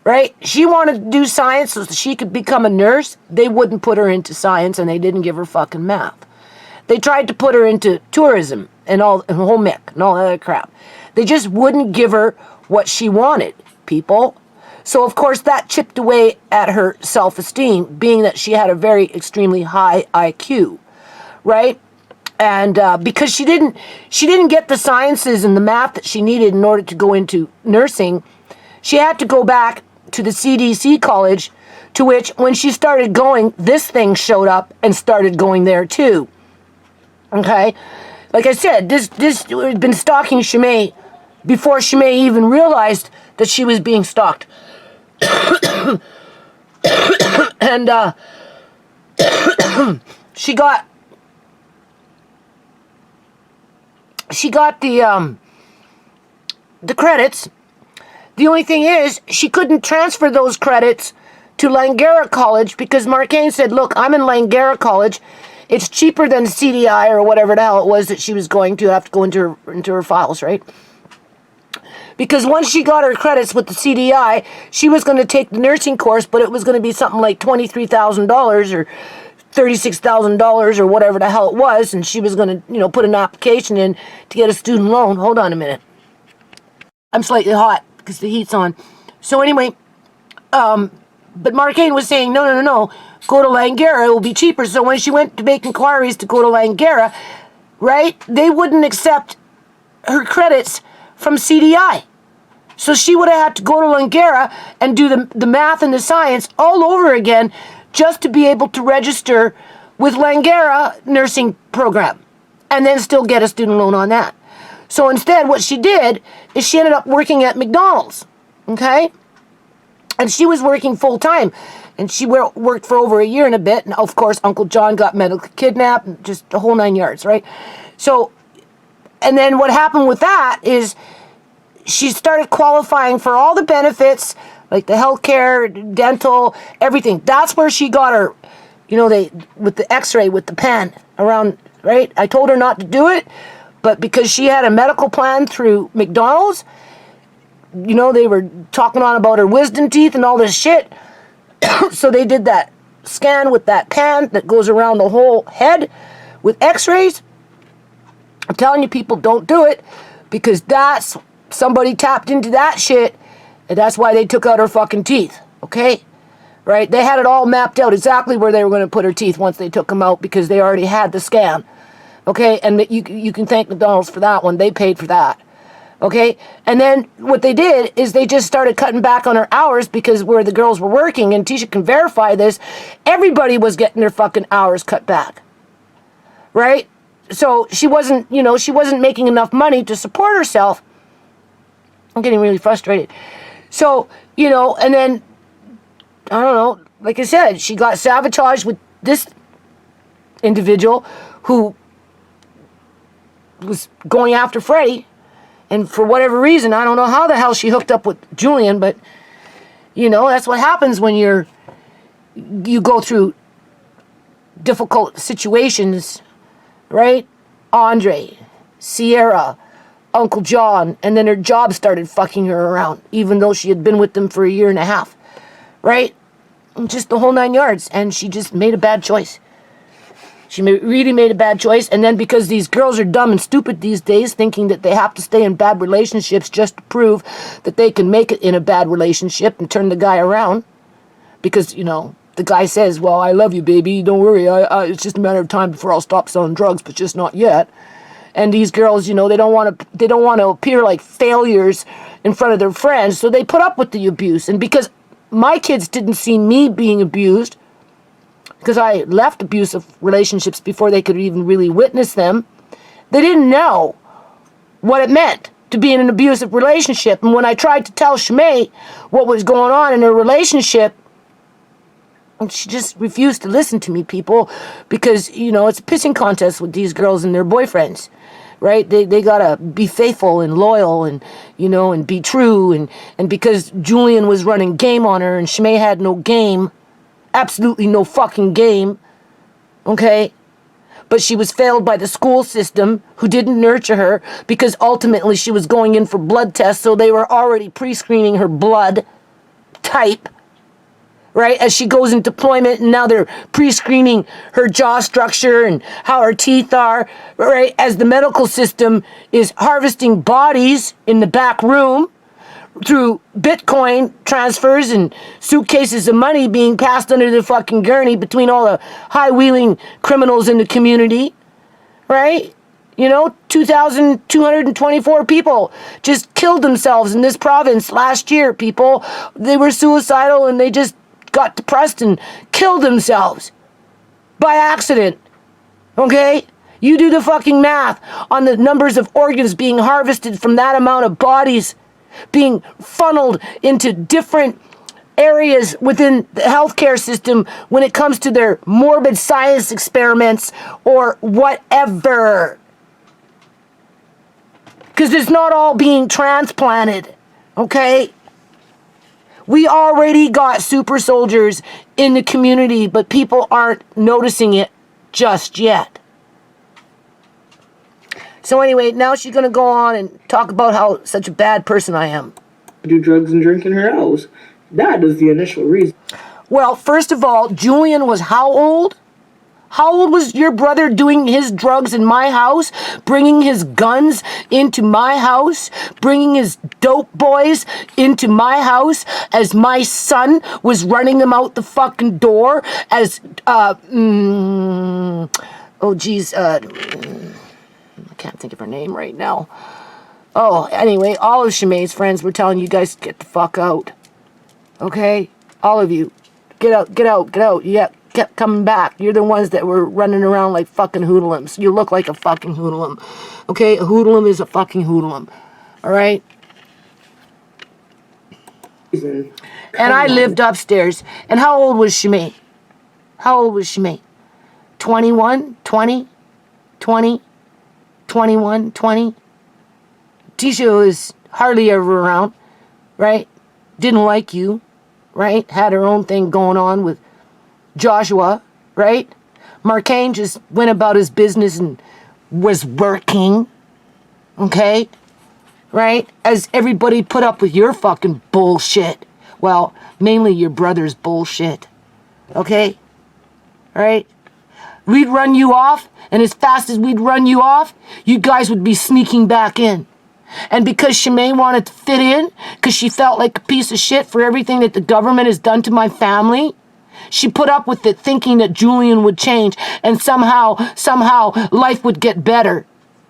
Right? She wanted to do science so that she could become a nurse. They wouldn't put her into science and they didn't give her fucking math. They tried to put her into tourism and home ec and all that other crap. They just wouldn't give her what she wanted, people. So, of course, that chipped away at her self-esteem, being that she had a very extremely high IQ, right? And because she didn't get the sciences and the math that she needed in order to go into nursing, she had to go back to the CDC college, to which, when she started going, this thing showed up and started going there too. Okay? Like I said, this had been stalking ShaMay before ShaMay even realized that she was being stalked. And she got the credits. The only thing is, she couldn't transfer those credits to Langara College because Marcaine said, look, I'm in Langara College. It's cheaper than CDI or whatever the hell it was that she was going to have to go into her files, right? Because once she got her credits with the CDI, she was going to take the nursing course, but it was going to be something like $23,000 or $36,000 or whatever the hell it was, and she was going to, put an application in to get a student loan. Hold on a minute. I'm slightly hot because the heat's on. So anyway, but Marcaine was saying, no, go to Langara, it will be cheaper. So when she went to make inquiries to go to Langara, right, they wouldn't accept her credits from CDI. So she would have had to go to Langara and do the math and the science all over again just to be able to register with Langara nursing program and then still get a student loan on that. So instead, what she did is she ended up working at McDonald's, okay? And she was working full-time, and she worked for over a year and a bit, and of course, Uncle John got medically kidnapped, and just the whole 9 yards, right? So, and then what happened with that is she started qualifying for all the benefits, like the healthcare, dental, everything. That's where she got her, with the x-ray, with the pen around, right? I told her not to do it, but because she had a medical plan through McDonald's, they were talking on about her wisdom teeth and all this shit. So they did that scan with that pen that goes around the whole head with x-rays. I'm telling you, people, don't do it, because somebody tapped into that shit, and that's why they took out her fucking teeth, okay? Right? They had it all mapped out exactly where they were going to put her teeth once they took them out, because they already had the scan, okay? And you can thank McDonald's for that one. They paid for that, okay? And then what they did is they just started cutting back on her hours, because where the girls were working, and Tisha can verify this, everybody was getting their fucking hours cut back, right? So she wasn't making enough money to support herself. I'm getting really frustrated. So, and then, I don't know, like I said, she got sabotaged with this individual who was going after Freddy. And for whatever reason, I don't know how the hell she hooked up with Julian, but, that's what happens when you go through difficult situations, right? Andre, Ciera, Uncle John, and then her job started fucking her around, even though she had been with them for a year and a half, right? Just the whole 9 yards, and she just made a bad choice. She really made a bad choice, and then because these girls are dumb and stupid these days, thinking that they have to stay in bad relationships just to prove that they can make it in a bad relationship and turn the guy around, because, the guy says, well, I love you, baby, don't worry, it's just a matter of time before I'll stop selling drugs, but just not yet. And these girls, they don't want to appear like failures in front of their friends, so they put up with the abuse. And because my kids didn't see me being abused, because I left abusive relationships before they could even really witness them, they didn't know what it meant to be in an abusive relationship. And when I tried to tell ShaMay what was going on in her relationship, and she just refused to listen to me, people, because, it's a pissing contest with these girls and their boyfriends, right? They gotta be faithful and loyal and, and be true. And because Julian was running game on her and ShaMay had no game, absolutely no fucking game, okay? But she was failed by the school system, who didn't nurture her, because ultimately she was going in for blood tests, so they were already pre-screening her blood type, right, as she goes in deployment, and now they're pre-screening her jaw structure and how her teeth are, right, as the medical system is harvesting bodies in the back room through Bitcoin transfers and suitcases of money being passed under the fucking gurney between all the high-wheeling criminals in the community, right? 2,224 people just killed themselves in this province last year, people. They were suicidal and they just got depressed and killed themselves by accident, okay? You do the fucking math on the numbers of organs being harvested from that amount of bodies being funneled into different areas within the healthcare system when it comes to their morbid science experiments or whatever. Because it's not all being transplanted, okay? We already got super soldiers in the community, but people aren't noticing it just yet. So anyway, now she's going to go on and talk about how such a bad person I am. Do drugs and drink in her house. That is the initial reason. Well, first of all, Julian was how old? How old was your brother doing his drugs in my house? Bringing his guns into my house? Bringing his dope boys into my house as my son was running them out the fucking door as, I can't think of her name right now. Oh, anyway, all of ShaMay's friends were telling you guys to get the fuck out. Okay? All of you. Get out, get out, get out. Yeah, kept coming back. You're the ones that were running around like fucking hoodlums. You look like a fucking hoodlum. Okay? A hoodlum is a fucking hoodlum. Alright? And I lived upstairs. And how old was ShaMay? How old was ShaMay? 21? 20? 20? 21? 20? Tisha was hardly ever around, right? Didn't like you, right? Had her own thing going on with Joshua, right? Marcaine just went about his business and was working, okay? Right? As everybody put up with your fucking bullshit. Well, mainly your brother's bullshit, okay? Right? We'd run you off, and as fast as we'd run you off, you guys would be sneaking back in. And because ShaMay wanted to fit in, because she felt like a piece of shit for everything that the government has done to my family, she put up with it thinking that Julian would change and somehow life would get better.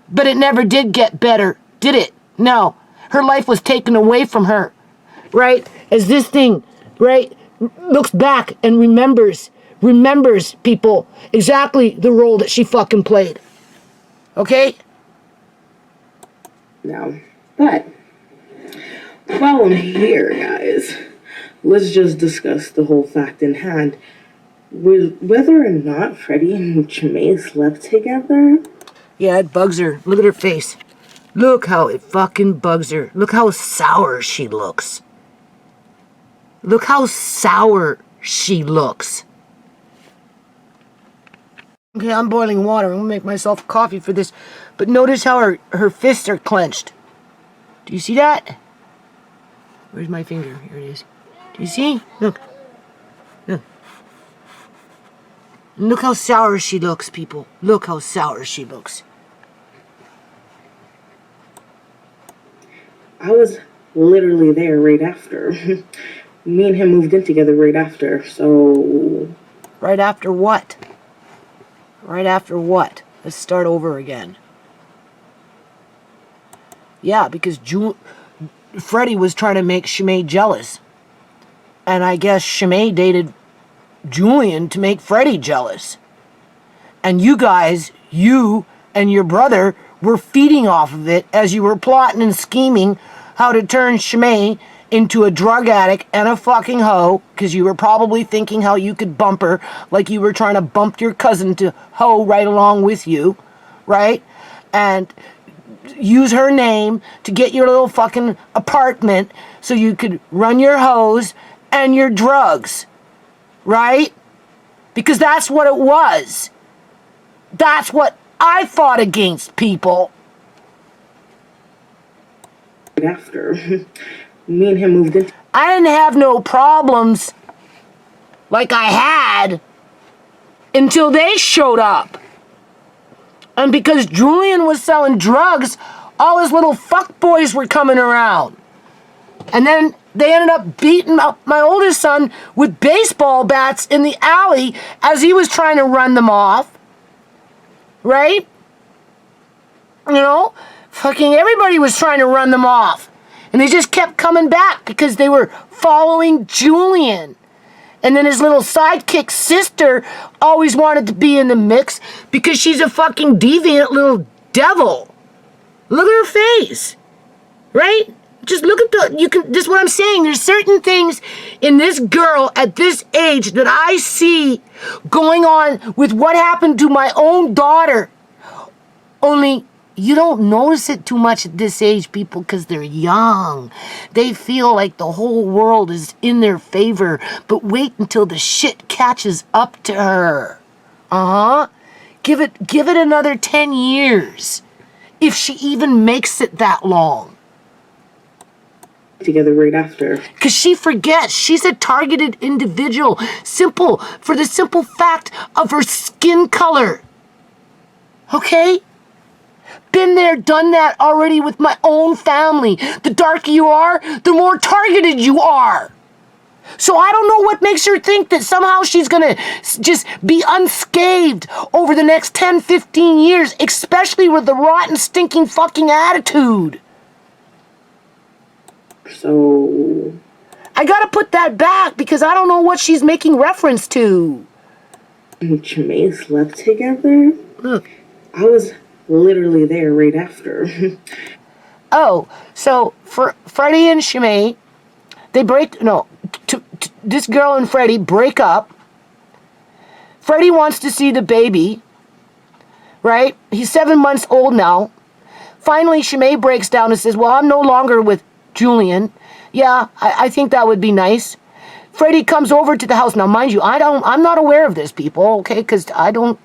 But it never did get better, did it? No. Her life was taken away from her, right? As this thing, right, looks back and remembers people exactly the role that she fucking played. Okay? Now, but while I'm here, guys, let's just discuss the whole fact in hand. Whether or not Freddy and ShaMay slept together. Yeah, it bugs her. Look at her face. Look how it fucking bugs her. Look how sour she looks. Look how sour she looks. Okay, I'm boiling water. I'm gonna make myself coffee for this. But notice how her fists are clenched. Do you see that? Where's my finger? Here it is. Do you see? Look. Look. Look how sour she looks, people. Look how sour she looks. I was literally there right after. Me and him moved in together right after, so... Right after what? Right after what? Let's start over again. Yeah, because Freddy was trying to make ShaMay jealous. And I guess ShaMay dated Julian to make Freddy jealous. And you guys, you and your brother, were feeding off of it as you were plotting and scheming how to turn ShaMay into a drug addict and a fucking hoe, because you were probably thinking how you could bump her like you were trying to bump your cousin to hoe right along with you, right? And use her name to get your little fucking apartment so you could run your hoes and your drugs, right? Because that's what it was. That's what I fought against, people. After me and him moved in. I didn't have no problems like I had until they showed up. And because Julian was selling drugs, all his little fuckboys were coming around. And then they ended up beating up my oldest son with baseball bats in the alley as he was trying to run them off. Right? You know? Fucking everybody was trying to run them off. And they just kept coming back because they were following Julian. And then his little sidekick sister always wanted to be in the mix because she's a fucking deviant little devil. Look at her face. Right? just look at this is what I'm saying. There's certain things in this girl at this age that I see going on with what happened to my own daughter. Only you don't notice it too much at this age, people, because they're young. They feel like the whole world is in their favor. But wait until the shit catches up to her. Give it another 10 years. If she even makes it that long. Together right after. Because she forgets she's a targeted individual. For the simple fact of her skin color. Okay? Been there, done that already with my own family. The darker you are, the more targeted you are. So I don't know what makes her think that somehow she's going to just be unscathed over the next 10, 15 years, especially with the rotten, stinking fucking attitude. So I got to put that back because I don't know what she's making reference to. and ShaMay slept together? Look. I was literally there right after. Oh, so for Freddy and ShaMay, this girl and Freddy break up. Freddy wants to see the baby, right? He's 7 months old now. Finally, ShaMay breaks down and says, well, I'm no longer with Julian. Yeah, I think that would be nice. Freddy comes over to the house. Now, mind you, I'm not aware of this, people, okay? Because I don't,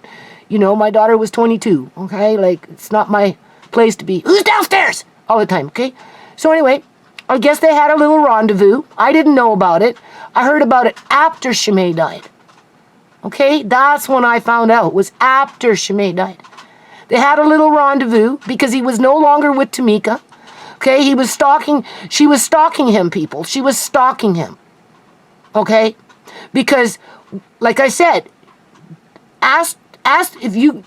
my daughter was 22, okay? Like, it's not my place to be, who's downstairs? All the time, okay? So anyway, I guess they had a little rendezvous. I didn't know about it. I heard about it after ShaMay died. Okay? That's when I found out. Was after ShaMay died. They had a little rendezvous because he was no longer with Tamika. Okay? She was stalking him, people. She was stalking him. Okay? Because, like I said, ask if you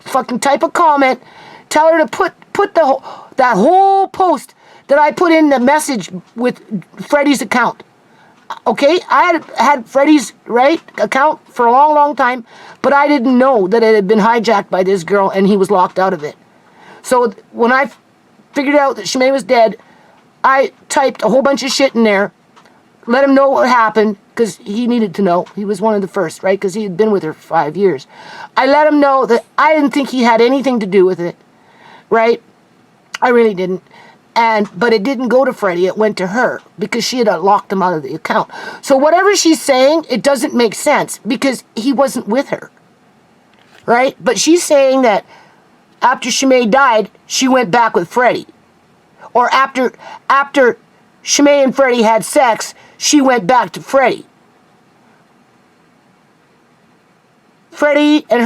fucking type a comment, tell her to put that whole post that I put in the message with Freddy's account. Okay, I had Freddy's account for a long, long time, but I didn't know that it had been hijacked by this girl and he was locked out of it. So when I figured out that ShaMay was dead, I typed a whole bunch of shit in there, let him know what happened, because he needed to know. He was one of the first, right? Because he had been with her for 5 years. I let him know that I didn't think he had anything to do with it, right? I really didn't. But it didn't go to Freddy, it went to her, because she had locked him out of the account. So whatever she's saying, it doesn't make sense, because he wasn't with her, right? But she's saying that after ShaMay died, she went back with Freddy. Or after ShaMay and Freddy had sex, she went back to Freddy. Freddy and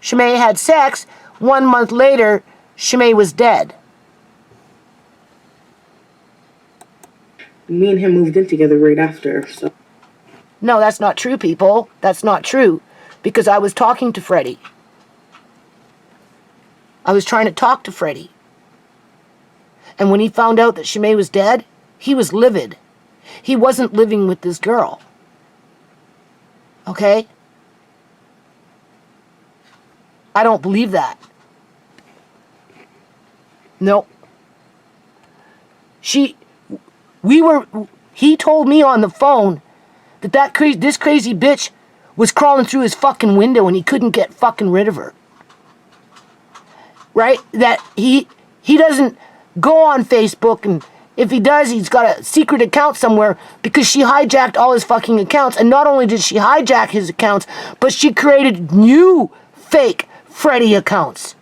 ShaMay had sex. 1 month later, ShaMay was dead. Me and him moved in together right after, so. No, that's not true, people. That's not true. Because I was talking to Freddy. I was trying to talk to Freddy. And when he found out that ShaMay was dead, he was livid. He wasn't living with this girl. Okay? I don't believe that. No. He told me on the phone that this crazy bitch was crawling through his fucking window and he couldn't get fucking rid of her. Right? That he doesn't go on Facebook, and if he does, he's got a secret account somewhere because she hijacked all his fucking accounts. And not only did she hijack his accounts, but she created new fake Freddy accounts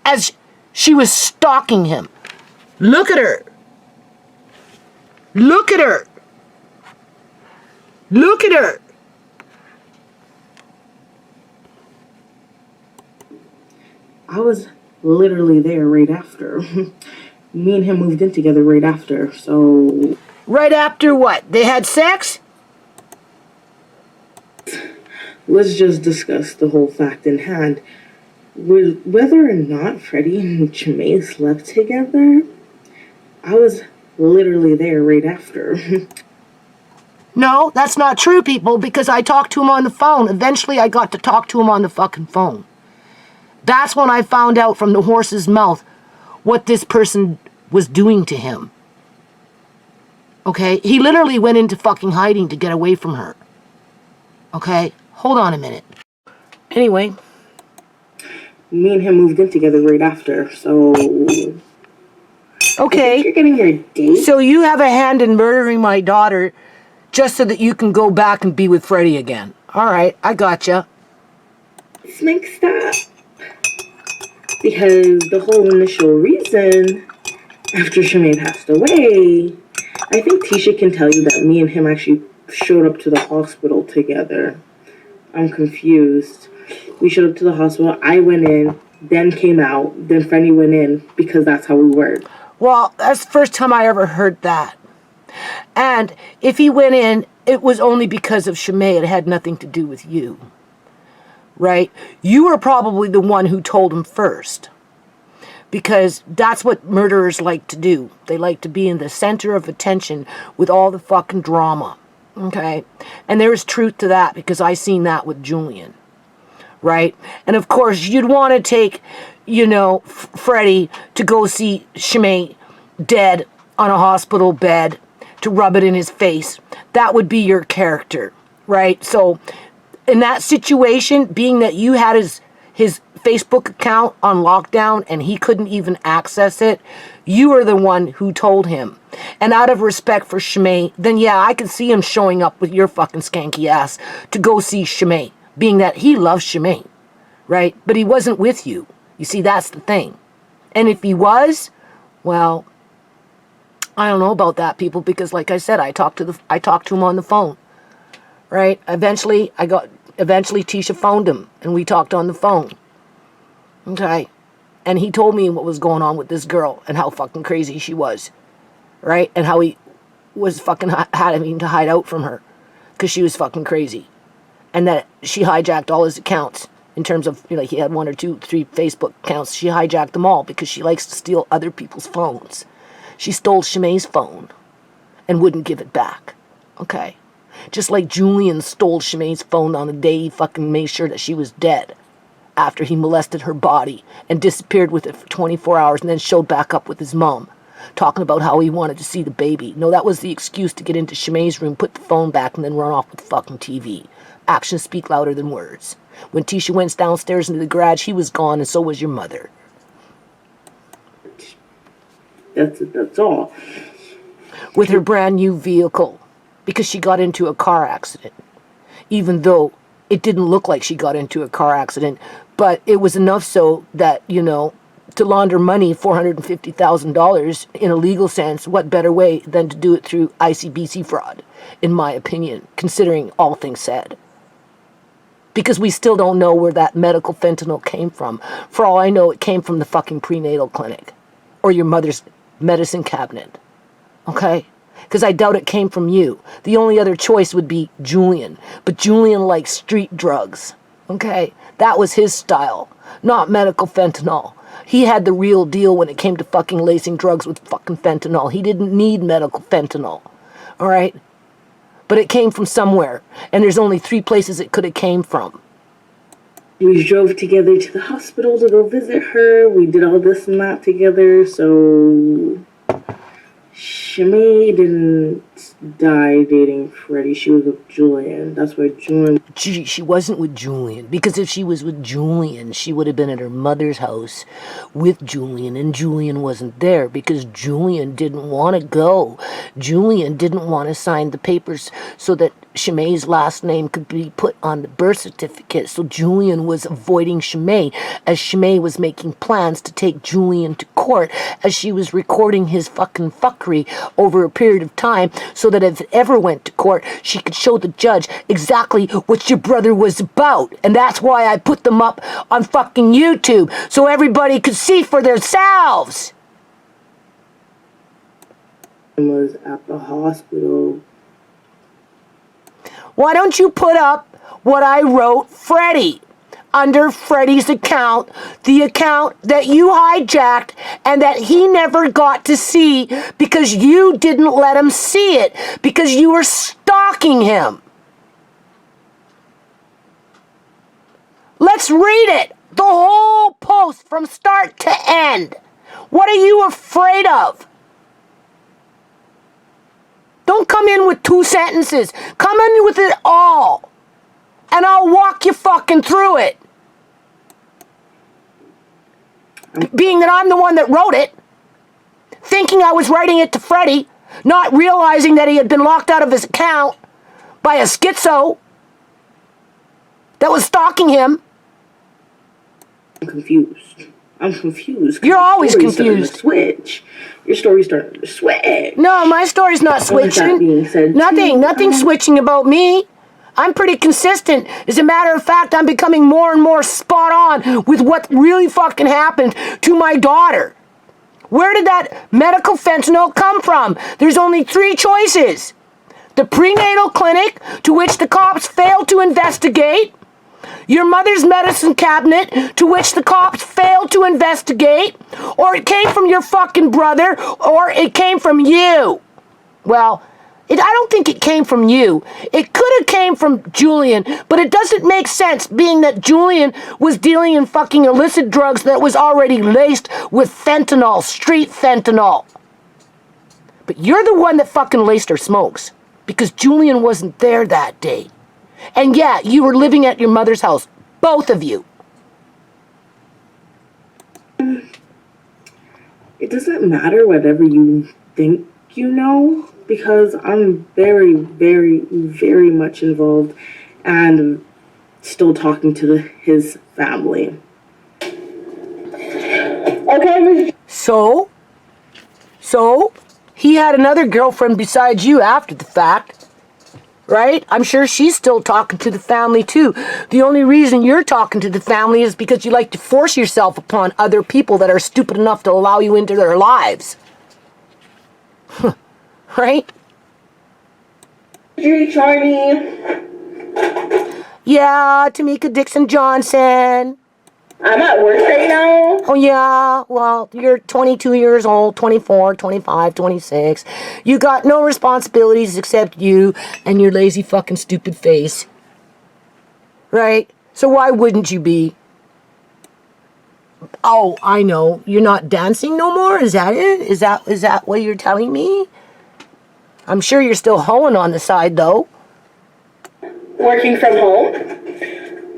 as she was stalking him. Look at her. Look at her. Look at her. I was literally there right after. Me and him moved in together right after, so. Right after what? They had sex? Let's just discuss the whole fact in hand. Whether or not Freddy and ShaMay slept together, I was literally there right after. No, that's not true, people, because I talked to him on the phone. Eventually, I got to talk to him on the fucking phone. That's when I found out from the horse's mouth what this person was doing to him. Okay? He literally went into fucking hiding to get away from her. Okay? Hold on a minute. Anyway. Me and him moved in together right after, so... Okay. I think you're getting your date. So you have a hand in murdering my daughter just so that you can go back and be with Freddy again. All right, I gotcha. Let's make stop. Because the whole initial reason, after ShaMay passed away, I think Tisha can tell you that me and him actually showed up to the hospital together. I'm confused. We showed up to the hospital, I went in, then came out, then Freddy went in, because that's how we were. Well, that's the first time I ever heard that. And if he went in, it was only because of ShaMay. It had nothing to do with you. Right? You were probably the one who told him first. Because that's what murderers like to do. They like to be in the center of attention with all the fucking drama. Okay? And there is truth to that because I seen that with Julian. Right? And of course, you'd want to take, you know, Freddy to go see ShaMay dead on a hospital bed to rub it in his face. That would be your character, right? So in that situation, being that you had his Facebook account on lockdown and he couldn't even access it, you were the one who told him. And out of respect for ShaMay, then yeah, I could see him showing up with your fucking skanky ass to go see ShaMay. Being that he loves ShaMay, right? But he wasn't with you. You see, that's the thing. And if he was, well, I don't know about that, people, because like I said, I talked to him on the phone, right? Eventually Tisha phoned him, and we talked on the phone. Okay, and he told me what was going on with this girl and how fucking crazy she was, right? And how he was fucking having to hide out from her because she was fucking crazy. And that she hijacked all his accounts in terms of, you know, he had 1 or 2, 3 Facebook accounts. She hijacked them all because she likes to steal other people's phones. She stole ShaMay's phone and wouldn't give it back. Okay. Just like Julian stole ShaMay's phone on the day he fucking made sure that she was dead after he molested her body and disappeared with it for 24 hours and then showed back up with his mom, talking about how he wanted to see the baby. No, that was the excuse to get into ShaMay's room, put the phone back, and then run off with the fucking TV. Actions speak louder than words. When Tisha went downstairs into the garage, he was gone, and so was your mother. That's all. With her brand new vehicle, because she got into a car accident. Even though it didn't look like she got into a car accident, but it was enough so that, you know, to launder money, $450,000 in a legal sense, what better way than to do it through ICBC fraud, in my opinion, considering all things said. Because we still don't know where that medical fentanyl came from. For all I know, it came from the fucking prenatal clinic. Or your mother's medicine cabinet. Okay? Because I doubt it came from you. The only other choice would be Julian. But Julian likes street drugs. Okay? That was his style. Not medical fentanyl. He had the real deal when it came to fucking lacing drugs with fucking fentanyl. He didn't need medical fentanyl. Alright? But it came from somewhere. And there's only 3 places it could have came from. We drove together to the hospital to go visit her. We did all this and that together, so... ShaMay didn't die dating Freddy. She was with Julian. That's why Julian... She wasn't with Julian. Because if she was with Julian, she would have been at her mother's house with Julian. And Julian wasn't there because Julian didn't want to go. Julian didn't want to sign the papers so that ShaMay's last name could be put on the birth certificate. So Julian was avoiding ShaMay as ShaMay was making plans to take Julian to court as she was recording his fucking fuckery over a period of time so that if it ever went to court, she could show the judge exactly what your brother was about. And that's why I put them up on fucking YouTube so everybody could see for themselves. Was at the hospital. Why don't you put up what I wrote Freddy under Freddy's account, the account that you hijacked and that he never got to see because you didn't let him see it because you were stalking him. Let's read it, the whole post from start to end. What are you afraid of? Don't come in with 2 sentences. Come in with it all. And I'll walk you fucking through it. Being that I'm the one that wrote it, thinking I was writing it to Freddy, not realizing that he had been locked out of his account by a schizo that was stalking him. I'm confused. You're always confused. Switch. Your story's starting to switch. No, my story's not switching. That being said, Nothing switching about me. I'm pretty consistent. As a matter of fact, I'm becoming more and more spot on with what really fucking happened to my daughter. Where did that medical fentanyl come from? There's only 3 choices. The prenatal clinic, to which the cops failed to investigate. Your mother's medicine cabinet, to which the cops failed to investigate. Or it came from your fucking brother, or it came from you. Well, I don't think it came from you. It could have came from Julian, but it doesn't make sense being that Julian was dealing in fucking illicit drugs that was already laced with fentanyl, street fentanyl. But you're the one that fucking laced her smokes, because Julian wasn't there that day. And yeah, you were living at your mother's house, both of you. It doesn't matter whatever you think you know, because I'm very, very, very much involved and still talking to his family. Okay. So, he had another girlfriend besides you after the fact, right? I'm sure she's still talking to the family too. The only reason you're talking to the family is because you like to force yourself upon other people that are stupid enough to allow you into their lives. Right? Hey, Charlie. Yeah, Tamika Dixon Johnson. I'm at work right now. Oh, yeah. Well, you're 22 years old, 24, 25, 26. You got no responsibilities except you and your lazy fucking stupid face. Right? So why wouldn't you be? Oh, I know. You're not dancing no more? Is that it? Is that what you're telling me? I'm sure you're still hoeing on the side, though. Working from home.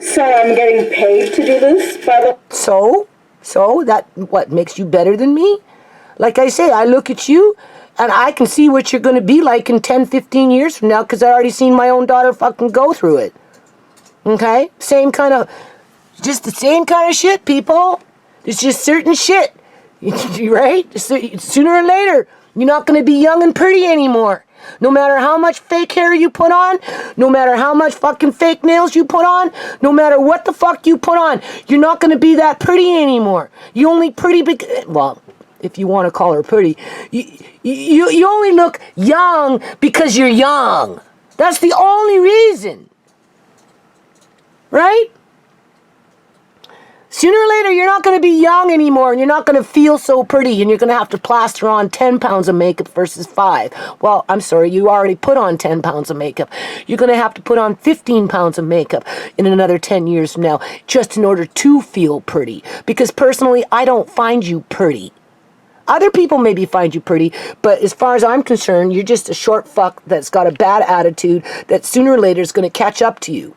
So I'm getting paid to do this, but... So that what makes you better than me? Like I say, I look at you and I can see what you're going to be like in 10, 15 years from now because I already seen my own daughter fucking go through it. Okay? Just the same kind of shit, people. It's just certain shit. Right? Sooner or later, you're not going to be young and pretty anymore. No matter how much fake hair you put on, no matter how much fucking fake nails you put on, no matter what the fuck you put on, you're not going to be that pretty anymore. You only well, if you want to call her pretty, you only look young because you're young. That's the only reason. Right? Sooner or later, you're not going to be young anymore, and you're not going to feel so pretty, and you're going to have to plaster on 10 pounds of makeup versus 5. Well, I'm sorry, you already put on 10 pounds of makeup. You're going to have to put on 15 pounds of makeup in another 10 years from now, just in order to feel pretty. Because personally, I don't find you pretty. Other people maybe find you pretty, but as far as I'm concerned, you're just a short fuck that's got a bad attitude that sooner or later is going to catch up to you.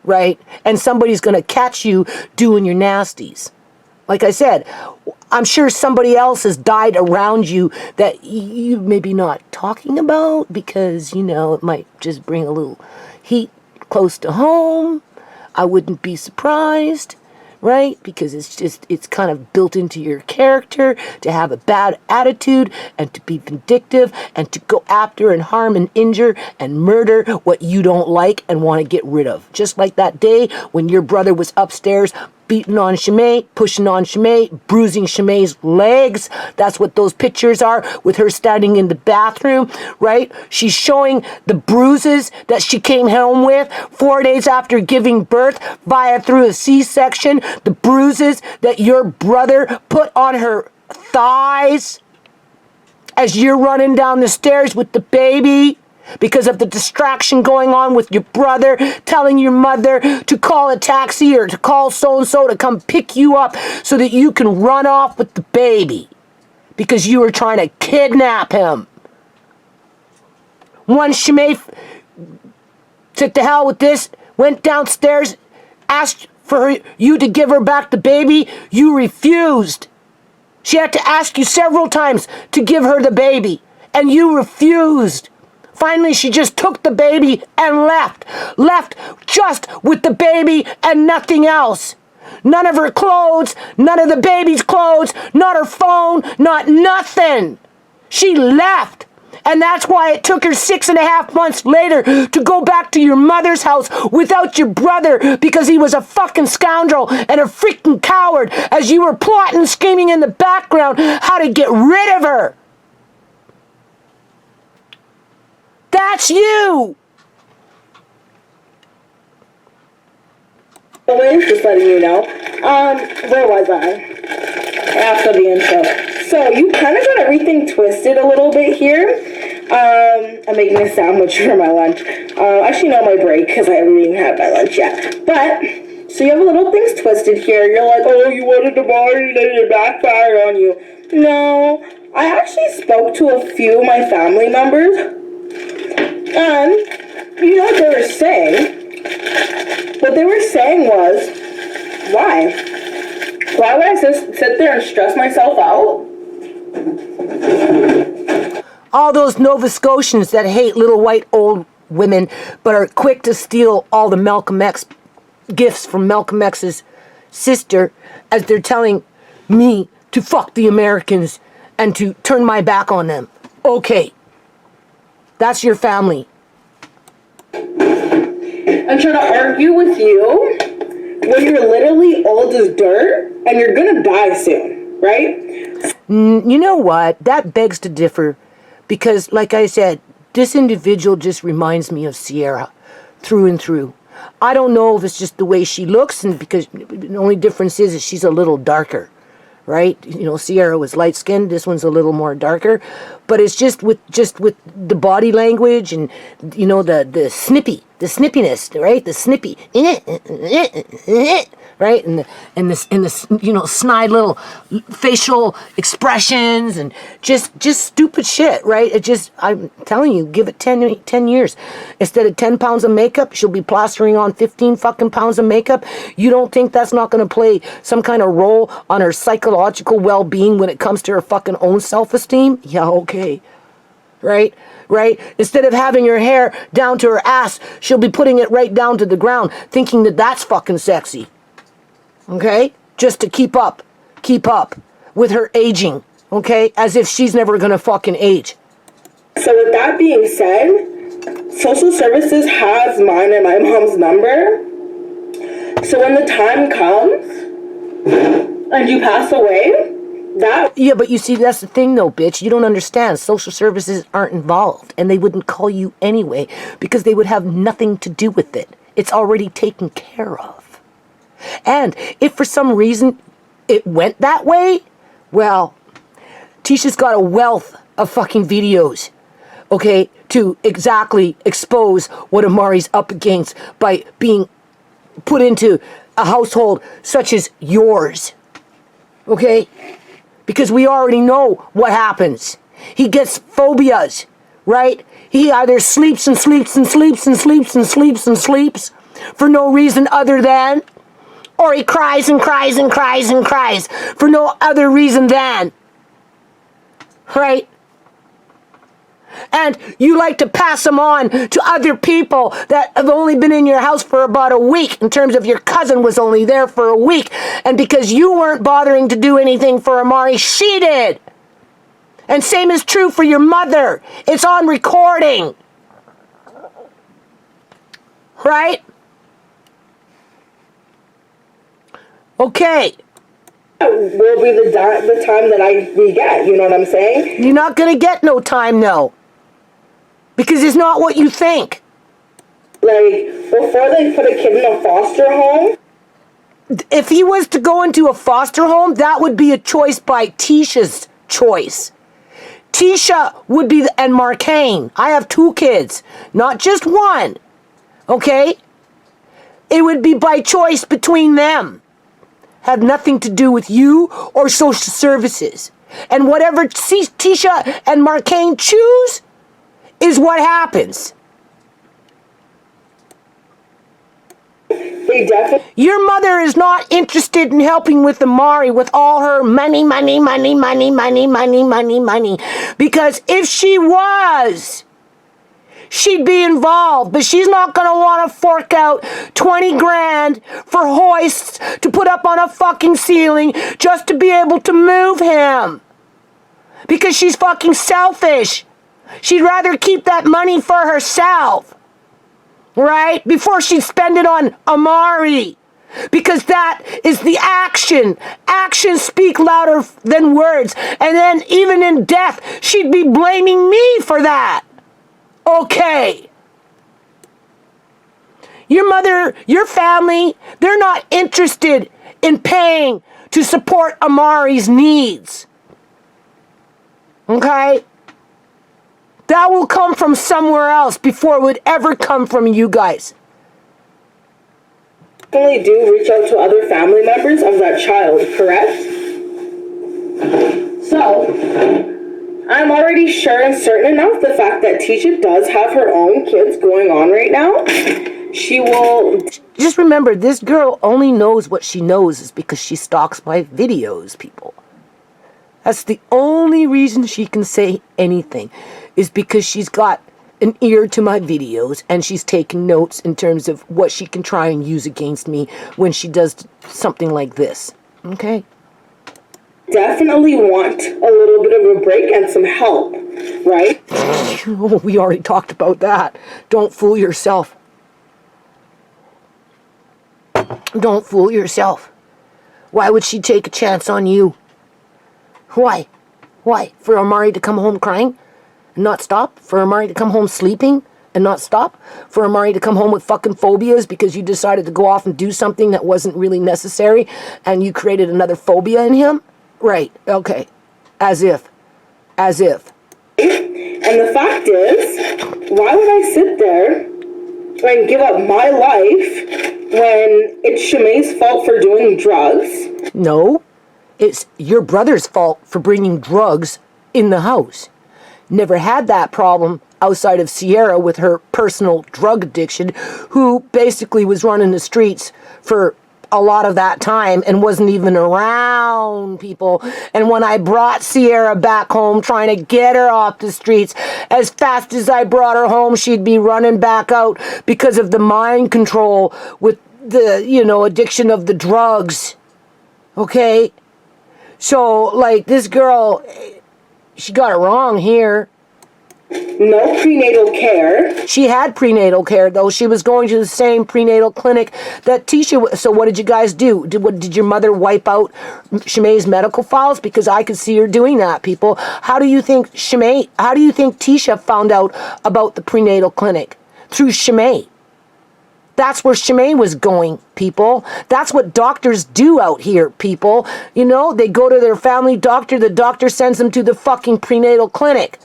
Right? And somebody's going to catch you doing your nasties. Like I said, I'm sure somebody else has died around you that you maybe not talking about because, it might just bring a little heat close to home. I wouldn't be surprised, right? Because it's kind of built into your character to have a bad attitude and to be vindictive and to go after and harm and injure and murder what you don't like and want to get rid of. Just like that day when your brother was upstairs beating on ShaMay, pushing on ShaMay, bruising ShaMay's legs. That's what those pictures are with her standing in the bathroom, right? She's showing the bruises that she came home with 4 days after giving birth through a C-section, the bruises that your brother put on her thighs as you're running down the stairs with the baby. Because of the distraction going on with your brother, telling your mother to call a taxi or to call so-and-so to come pick you up so that you can run off with the baby. because you were trying to kidnap him. Once ShaMay took the hell with this, went downstairs, asked for you to give her back the baby, you refused. She had to ask you several times to give her the baby, and you refused. Finally, she just took the baby and left. Left just with the baby and nothing else. None of her clothes, none of the baby's clothes, not her phone, not nothing. She left. And that's why it took her 6.5 months later to go back to your mother's house without your brother, because he was a fucking scoundrel and a freaking coward as you were plotting, scheming in the background how to get rid of her. That's you! Just letting you know. Where was I? After the intro. So you kind of got everything twisted a little bit here. I'm making a sandwich for my lunch. Actually, not my break, because I haven't even had my lunch yet. But, so you have a little things twisted here. You're like, oh, you wanted to borrow it and it backfired on you. No, I actually spoke to a few of my family members. And, you know what they were saying? What they were saying was, why? Why would I sit there and stress myself out? All those Nova Scotians that hate little white old women but are quick to steal all the Malcolm X gifts from Malcolm X's sister as they're telling me to fuck the Americans and to turn my back on them. Okay. That's your family. And try to argue with you when you're literally old as dirt and you're gonna die soon, right? You know what? That begs to differ, because, like I said, this individual just reminds me of Ciera through and through. I don't know if it's just the way she looks, and because the only difference is she's a little darker, right? You know, Ciera was light skinned. This one's a little more darker, but it's just with the body language and, you know, the snippiness, right? The snippy, right? And the you know, snide little facial expressions and just stupid shit, right? It just, I'm telling you, give it 10 years. Instead of 10 pounds of makeup, she'll be plastering on 15 fucking pounds of makeup. You don't think that's not going to play some kind of role on her psychological well-being when it comes to her fucking own self-esteem? Yeah, okay. Right? Instead of having her hair down to her ass, she'll be putting it right down to the ground, thinking that that's fucking sexy. Okay? Just to keep up with her aging. Okay? As if she's never gonna fucking age. So with that being said, social services has mine and my mom's number. So when the time comes and you pass away, yeah, but you see, that's the thing though, bitch. You don't understand. Social services aren't involved, and they wouldn't call you anyway because they would have nothing to do with it. It's already taken care of. And if for some reason it went that way, well, Tisha's got a wealth of fucking videos, okay, to exactly expose what Amari's up against by being put into a household such as yours, okay? Because we already know what happens. He gets phobias, right? He either sleeps and sleeps and sleeps and sleeps and sleeps and sleeps for no reason other than, or he cries and cries and cries and cries for no other reason than, right? And you like to pass them on to other people that have only been in your house for about a week, in terms of your cousin was only there for a week. And because you weren't bothering to do anything for Amari, she did. And same is true for your mother. It's on recording. Right? Okay. Will be the time that we get, you know what I'm saying? You're not going to get no time, no. Because it's not what you think. Like, before they put a kid in a foster home? If he was to go into a foster home, that would be a choice by Tisha's choice. Tisha would be, and Marcane. I have 2 kids, not just one. Okay? It would be by choice between them. Had nothing to do with you or social services. And whatever Tisha and Marcaine choose is what happens. They definitely. Your mother is not interested in helping with Amari with all her money. Because if she was, she'd be involved. But she's not going to want to fork out 20 grand for hoists to put up on a fucking ceiling just to be able to move him. Because she's fucking selfish. She'd rather keep that money for herself. Right? Before she'd spend it on Amari. Because that is the action. Actions speak louder than words. And then even in death, she'd be blaming me for that. Okay. Your mother, your family, they're not interested in paying to support Amari's needs. Okay? That will come from somewhere else before it would ever come from you guys. Definitely do reach out to other family members of that child, correct? So, I'm already sure and certain enough the fact that Tisha does have her own kids going on right now. She will... Just remember, this girl only knows what she knows is because she stalks my videos, people. That's the only reason she can say anything, is because she's got an ear to my videos and she's taking notes in terms of what she can try and use against me when she does something like this. Okay? Definitely want a little bit of a break and some help, right? Oh, we already talked about that. Don't fool yourself. Don't fool yourself. Why would she take a chance on you? Why? Why? For Amari to come home crying and not stop? For Amari to come home sleeping and not stop? For Amari to come home with fucking phobias because you decided to go off and do something that wasn't really necessary and you created another phobia in him? Right, okay. As if. As if. And the fact is, why would I sit there and give up my life when it's ShaMay's fault for doing drugs? No. It's your brother's fault for bringing drugs in the house. Never had that problem outside of Ciera with her personal drug addiction, who basically was running the streets for a lot of that time and wasn't even around people. And when I brought Ciera back home, trying to get her off the streets, as fast as I brought her home, she'd be running back out because of the mind control with the, addiction of the drugs. Okay? So, like, this girl, she got it wrong here. No prenatal care. She had prenatal care, though. She was going to the same prenatal clinic that Tisha... So what did you guys do? Did your mother wipe out ShaMay's medical files? Because I could see her doing that, people. How do you think Tisha found out about the prenatal clinic? Through ShaMay. That's where ShaMay was going, people. That's what doctors do out here, people. They go to their family doctor. The doctor sends them to the fucking prenatal clinic.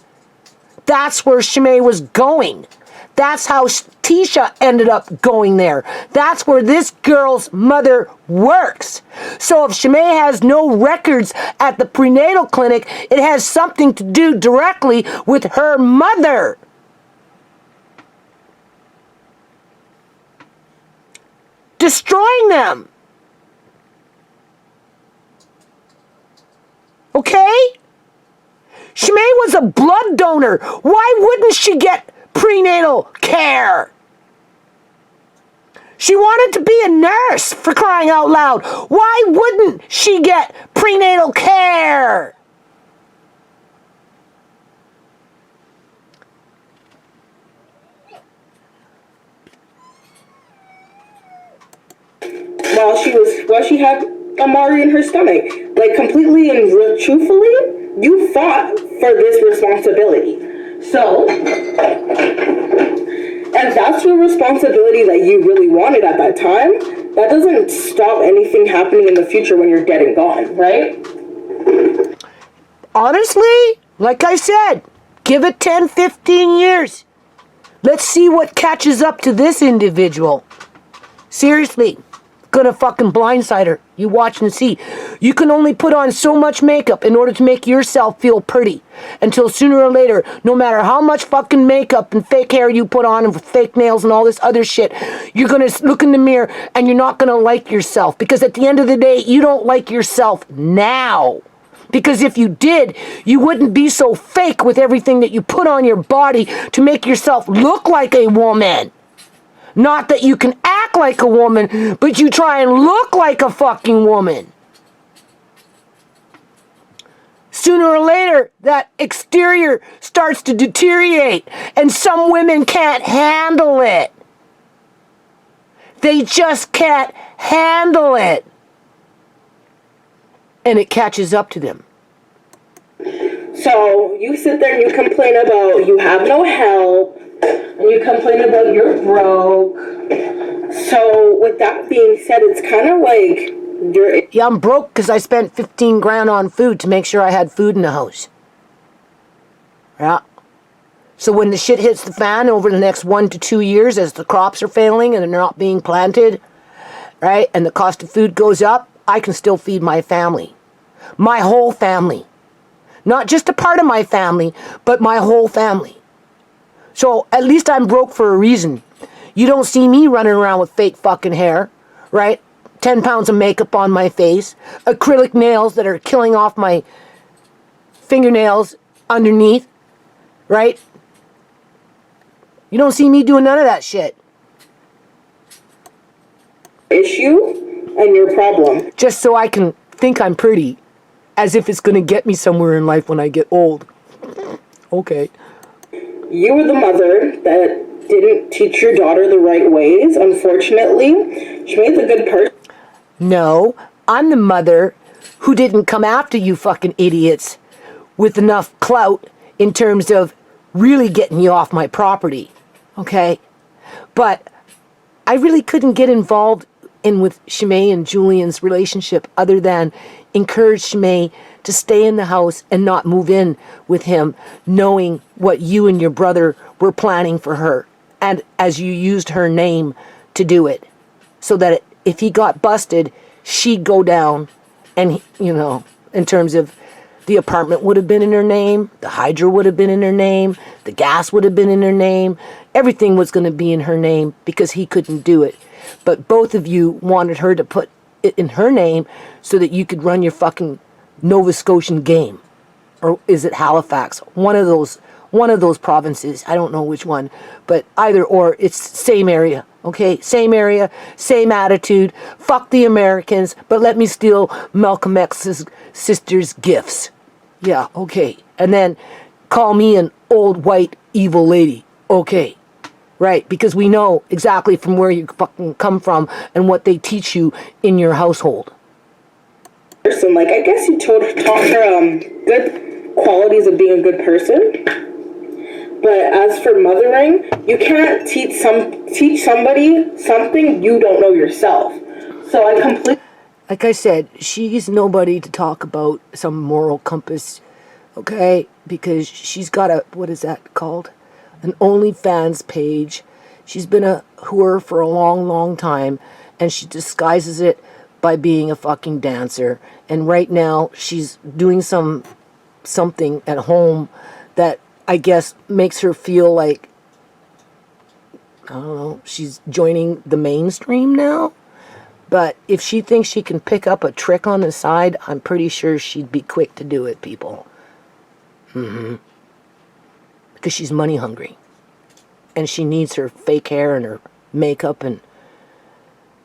That's where ShaMay was going. That's how Tisha ended up going there. That's where this girl's mother works. So if ShaMay has no records at the prenatal clinic, it has something to do directly with her mother. Destroying them. Okay? ShaMay was a blood donor. Why wouldn't she get prenatal care? She wanted to be a nurse, for crying out loud. Why wouldn't she get prenatal care? While she had Amari in her stomach. Like, completely and truthfully, you fought for this responsibility. So, and that's your responsibility that you really wanted at that time. That doesn't stop anything happening in the future when you're dead and gone, right? Honestly, like I said, give it 10, 15 years. Let's see what catches up to this individual. Seriously. gonna fucking blindside her. You watch and see. You can only put on so much makeup in order to make yourself feel pretty. Until sooner or later, no matter how much fucking makeup and fake hair you put on and fake nails and all this other shit, you're gonna look in the mirror and you're not gonna like yourself. Because at the end of the day, you don't like yourself now. Because if you did, you wouldn't be so fake with everything that you put on your body to make yourself look like a woman. Not that you can act like a woman, but you try and look like a fucking woman. Sooner or later, that exterior starts to deteriorate, and some women can't handle it. They just can't handle it. And it catches up to them. So you sit there and you complain about you have no help, and you complain about you're broke. So with that being said, it's kind of like you're... Yeah, I'm broke because I spent 15 grand on food to make sure I had food in the house. Yeah. So when the shit hits the fan over the next 1 to 2 years as the crops are failing and they're not being planted, right, and the cost of food goes up, I can still feed my family. My whole family. Not just a part of my family, but my whole family. So at least I'm broke for a reason. You don't see me running around with fake fucking hair, right? 10 pounds of makeup on my face. Acrylic nails that are killing off my fingernails underneath, right? You don't see me doing none of that shit. Issue and your problem. Just so I can think I'm pretty. As if it's going to get me somewhere in life when I get old. Okay. You were the mother that didn't teach your daughter the right ways, unfortunately. She made a good person. No, I'm the mother who didn't come after you fucking idiots with enough clout in terms of really getting you off my property. Okay? But I really couldn't get involved in with ShaMay and Julian's relationship other than encourage ShaMay to stay in the house and not move in with him, knowing what you and your brother were planning for her, and as you used her name to do it, so that if he got busted, she'd go down, and, you know, in terms of the apartment would have been in her name, the hydro would have been in her name, the gas would have been in her name, everything was going to be in her name because he couldn't do it. But both of you wanted her to put it in her name so that you could run your fucking Nova Scotian game. Or is it Halifax? One of those provinces. I don't know which one. But either or, it's same area. Okay? Same area, same attitude. Fuck the Americans, but let me steal Malcolm X's sister's gifts. Yeah, okay. And then call me an old white evil lady. Okay. Right, because we know exactly from where you fucking come from and what they teach you in your household. Person, like, I guess you taught her good qualities of being a good person. But as for mothering, you can't teach somebody something you don't know yourself. So I completely... Like I said, she's nobody to talk about some moral compass, okay? Because she's got a, what is that called? An OnlyFans page. She's been a whore for a long, long time, and she disguises it by being a fucking dancer. And right now, she's doing something at home that I guess makes her feel like, I don't know, she's joining the mainstream now. But if she thinks she can pick up a trick on the side, I'm pretty sure she'd be quick to do it, people. Because she's money hungry. And she needs her fake hair and her makeup and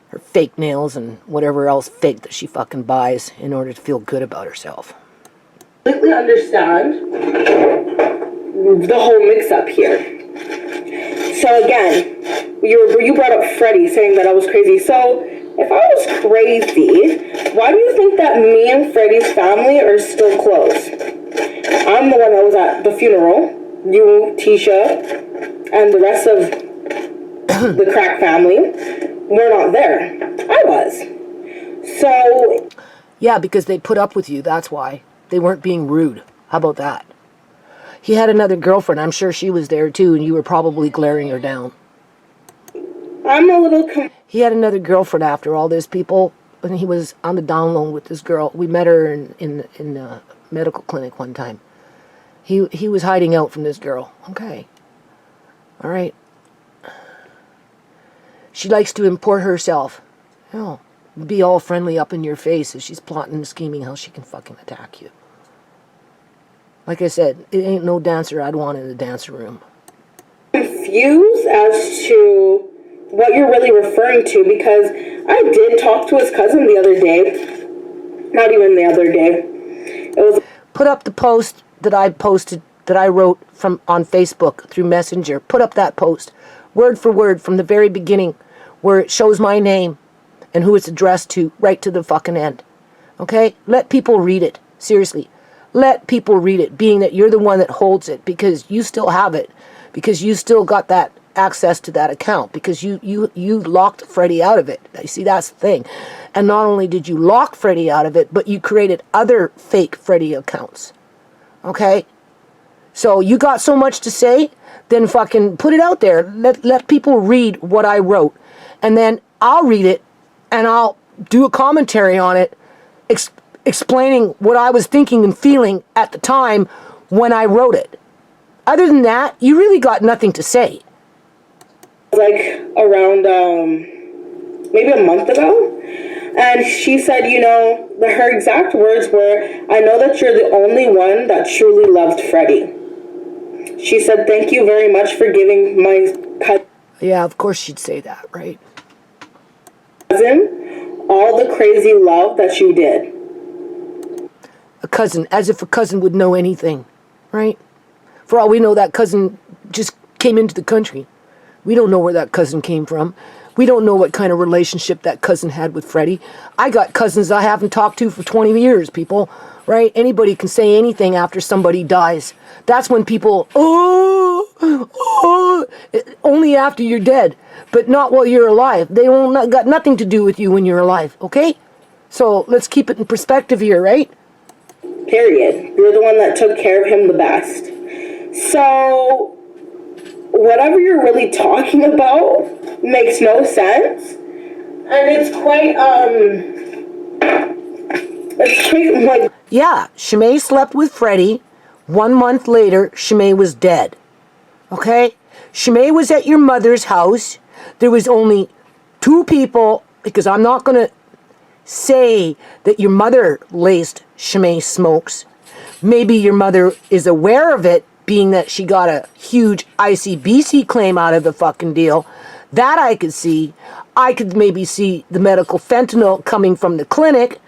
her fake nails and whatever else fake that she fucking buys in order to feel good about herself. Completely understand the whole mix-up here. So again, you brought up Freddy saying that I was crazy. So if I was crazy, why do you think that me and Freddy's family are still close? I'm the one that was at the funeral. You, Tisha, and the rest of the crack family were not there. I was. So... Yeah, because they put up with you, that's why. They weren't being rude. How about that? He had another girlfriend. I'm sure she was there too, and you were probably glaring her down. I I'm a little He had another girlfriend after all this, people, and he was on the down low with this girl. We met her in a medical clinic one time. He was hiding out from this girl. Okay. All right. She likes to import herself. Oh, be all friendly up in your face as she's plotting and scheming how she can fucking attack you. Like I said, it ain't no dancer I'd want in the dancer room. Confused as to what you're really referring to, because I did talk to his cousin the other day. Not even the other day. It was... Put up the post that I posted, that I wrote on Facebook through Messenger. Put up that post, word for word, from the very beginning, where it shows my name and who it's addressed to, right to the fucking end. Okay? Let people read it. Seriously. Let people read it, being that you're the one that holds it, because you still have it, because you still got that access to that account, because you locked Freddy out of it. You see, that's the thing. And not only did you lock Freddy out of it, but you created other fake Freddy accounts. Okay? So you got so much to say, then fucking put it out there. Let people read what I wrote. And then I'll read it, and I'll do a commentary on it, explaining what I was thinking and feeling at the time when I wrote it. Other than that, you really got nothing to say. Like around maybe a month ago, and she said, you know, her exact words were, "I know that you're the only one that truly loved Freddy." She said, "Thank you very much for giving my cousin..." Yeah, of course she'd say that, right? "Cousin, all the crazy love that you did." A cousin, as if a cousin would know anything, right? For all we know, that cousin just came into the country. We don't know where that cousin came from. We don't know what kind of relationship that cousin had with Freddy. I got cousins I haven't talked to for 20 years, people, right? Anybody can say anything after somebody dies. That's when people, only after you're dead, but not while you're alive. They don't got nothing to do with you when you're alive, okay? So let's keep it in perspective here, right? Period. You're the one that took care of him the best. So whatever you're really talking about makes no sense, and it's quite like... Yeah, ShaMay slept with Freddy. 1 month later, ShaMay was dead. Okay? ShaMay was at your mother's house. There was only 2 people, because I'm not going to say that your mother laced ShaMay smokes. Maybe your mother is aware of it, being that she got a huge ICBC claim out of the fucking deal. That I could see. I could maybe see the medical fentanyl coming from the clinic.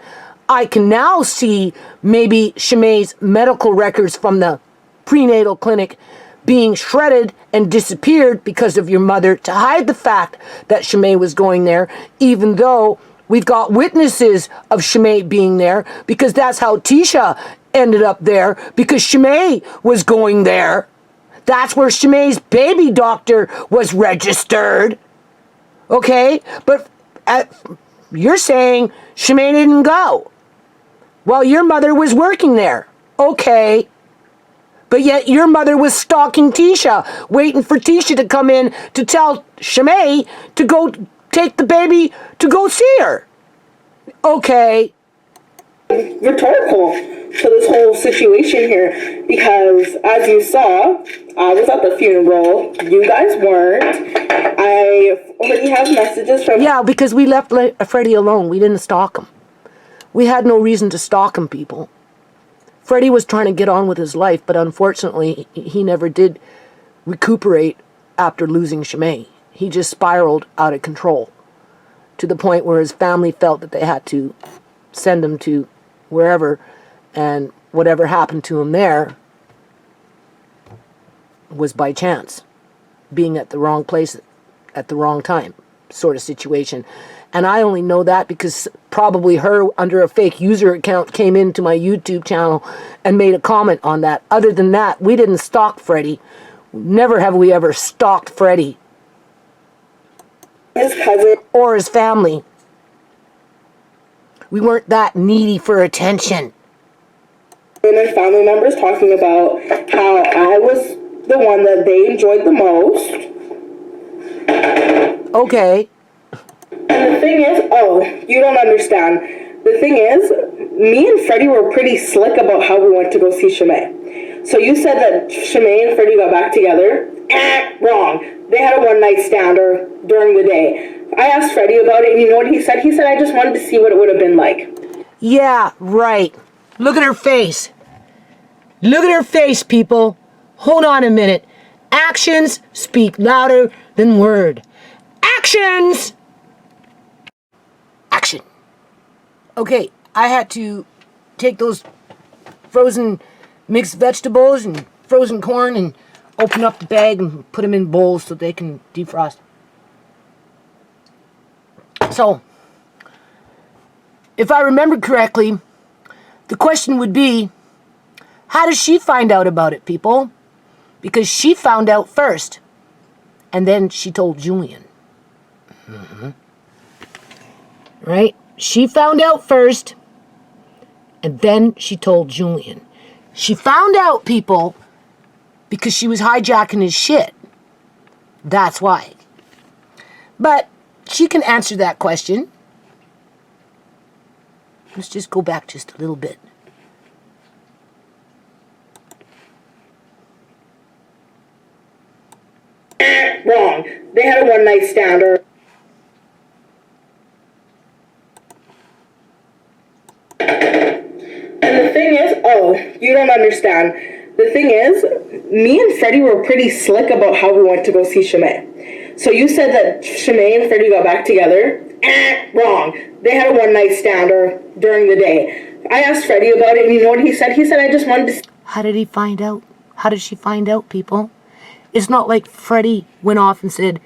I can now see maybe ShaMay's medical records from the prenatal clinic being shredded and disappeared because of your mother, to hide the fact that ShaMay was going there, even though we've got witnesses of ShaMay being there, because that's how Tisha ended up there, because ShaMay was going there. That's where ShaMay's baby doctor was registered. Okay? But you're saying ShaMay didn't go while your mother was working there. Okay. But yet your mother was stalking Tisha, waiting for Tisha to come in to tell ShaMay to go take the baby to go see her. Okay. Rhetorical to this whole situation here, because as you saw, I was at the funeral, you guys weren't. I already have messages from... Yeah, because we left Freddy alone. We didn't stalk him. We had no reason to stalk him, people. Freddy was trying to get on with his life, but unfortunately he never did recuperate after losing ShaMay. He just spiraled out of control to the point where his family felt that they had to send him to wherever, and whatever happened to him there was by chance, being at the wrong place at the wrong time sort of situation. And I only know that because probably her, under a fake user account, came into my YouTube channel and made a comment on that. Other than that, we didn't stalk Freddy. Never have we ever stalked Freddy. His cousin. Or his family. We weren't that needy for attention. And family members talking about how I was the one that they enjoyed the most. Okay. And the thing is, oh, you don't understand. The thing is, me and Freddy were pretty slick about how we went to go see ShaMay. So you said that ShaMay and Freddy got back together. Wrong. They had a one-night stand during the day. I asked Freddy about it, and you know what he said? He said, I just wanted to see what it would have been like. Yeah, right. Look at her face. Look at her face, people. Hold on a minute. Actions speak louder than word. Actions! Action. Okay, I had to take those frozen mixed vegetables and frozen corn and open up the bag and put them in bowls so they can defrost. So, if I remember correctly, the question would be, how does she find out about it, people? Because she found out first, and then she told Julian. Right? She found out first, and then she told Julian. She found out, people, because she was hijacking his shit. That's why. But she can answer that question. Let's just go back just a little bit. Wrong. They had a one-night stand. And the thing is, oh, you don't understand. The thing is, me and Freddy were pretty slick about how we went to go see ShaMay. So you said that ShaMay and Freddy got back together. Wrong. They had a one-night stand during the day. I asked Freddy about it, and you know what he said? He said, I just wanted to... How did he find out? How did she find out, people? It's not like Freddy went off and said,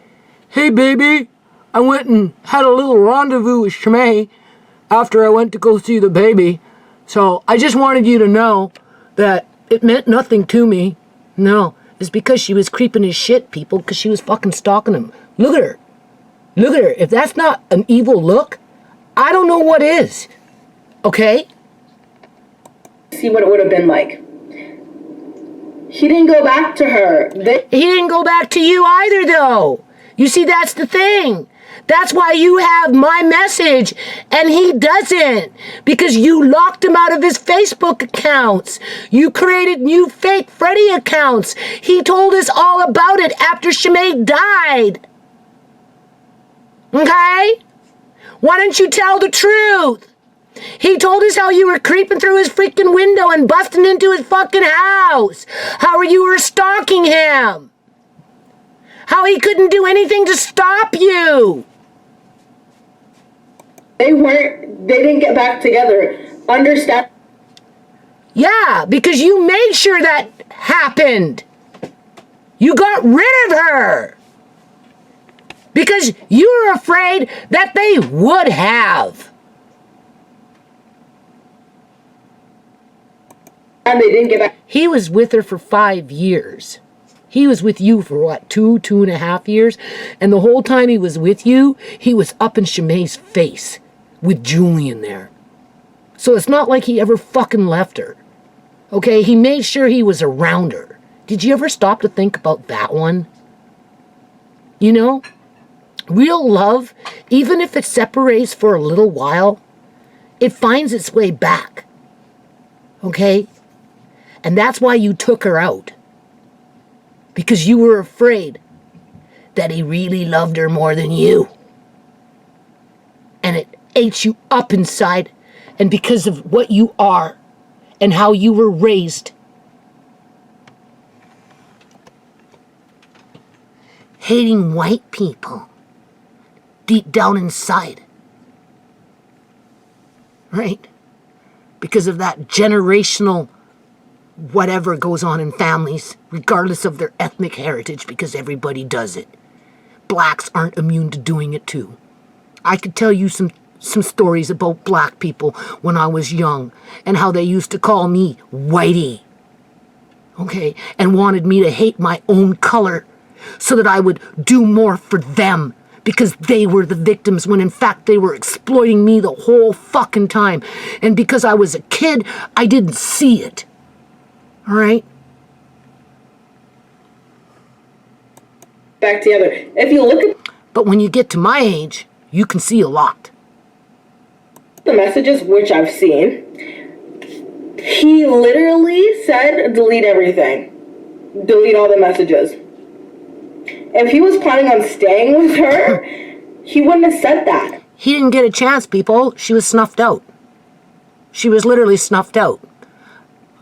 hey, baby, I went and had a little rendezvous with ShaMay after I went to go see the baby. So I just wanted you to know that it meant nothing to me. No, it's because she was creeping his shit, people, because she was fucking stalking him. Look at her. Look at her. If that's not an evil look, I don't know what is. Okay? See what it would have been like. He didn't go back to her. He didn't go back to you either, though. You see, that's the thing. That's why you have my message and he doesn't. Because you locked him out of his Facebook accounts. You created new fake Freddy accounts. He told us all about it after ShaMay died. Okay? Why don't you tell the truth? He told us how you were creeping through his freaking window and busting into his fucking house. How you were stalking him. How he couldn't do anything to stop you. They didn't get back together. Understand? Yeah, because you made sure that happened. You got rid of her. Because you were afraid that they would have. And they didn't get back. He was with her for 5 years. He was with you for what, 2.5 years? And the whole time he was with you, he was up in ShaMay's face with Julian there. So it's not like he ever fucking left her. Okay, he made sure he was around her. Did you ever stop to think about that one? You know, real love, even if it separates for a little while, it finds its way back. Okay? And that's why you took her out. Because you were afraid that he really loved her more than you. And it ate you up inside. And because of what you are and how you were raised. Hating white people. Deep down inside. Right? Because of that generational whatever goes on in families, regardless of their ethnic heritage, because everybody does it. Blacks aren't immune to doing it too. I could tell you some stories about black people when I was young, and how they used to call me whitey. Okay? And wanted me to hate my own color, so that I would do more for them, because they were the victims, when in fact they were exploiting me the whole fucking time. And because I was a kid, I didn't see it. All right? Back together. If you look at... But when you get to my age, you can see a lot. The messages, which I've seen, he literally said, delete everything. Delete all the messages. If he was planning on staying with her, he wouldn't have said that. He didn't get a chance, people. She was snuffed out. She was literally snuffed out.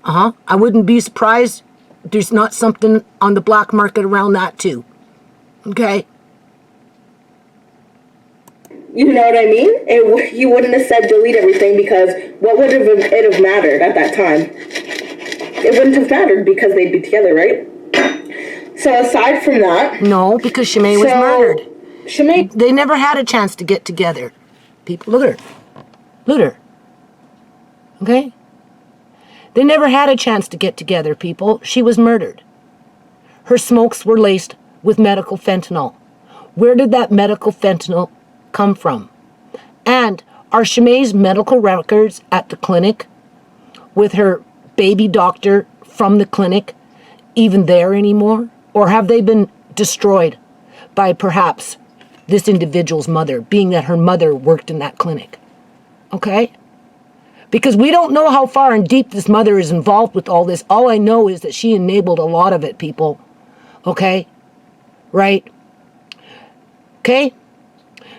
I wouldn't be surprised there's not something on the black market around that too. Okay? You know what I mean? He wouldn't have said delete everything, because what would it have mattered at that time? It wouldn't have mattered because they'd be together, right? So aside from that... No, because ShaMay was murdered. ShaMay... They never had a chance to get together. People, look at her. Look at her. Okay? They never had a chance to get together, people. She was murdered. Her smokes were laced with medical fentanyl. Where did that medical fentanyl come from? And are ShaMay's medical records at the clinic with her baby doctor from the clinic even there anymore? Or have they been destroyed by perhaps this individual's mother, being that her mother worked in that clinic? Okay? Because we don't know how far and deep this mother is involved with all this. All I know is that she enabled a lot of it, people. Okay? Right? Okay?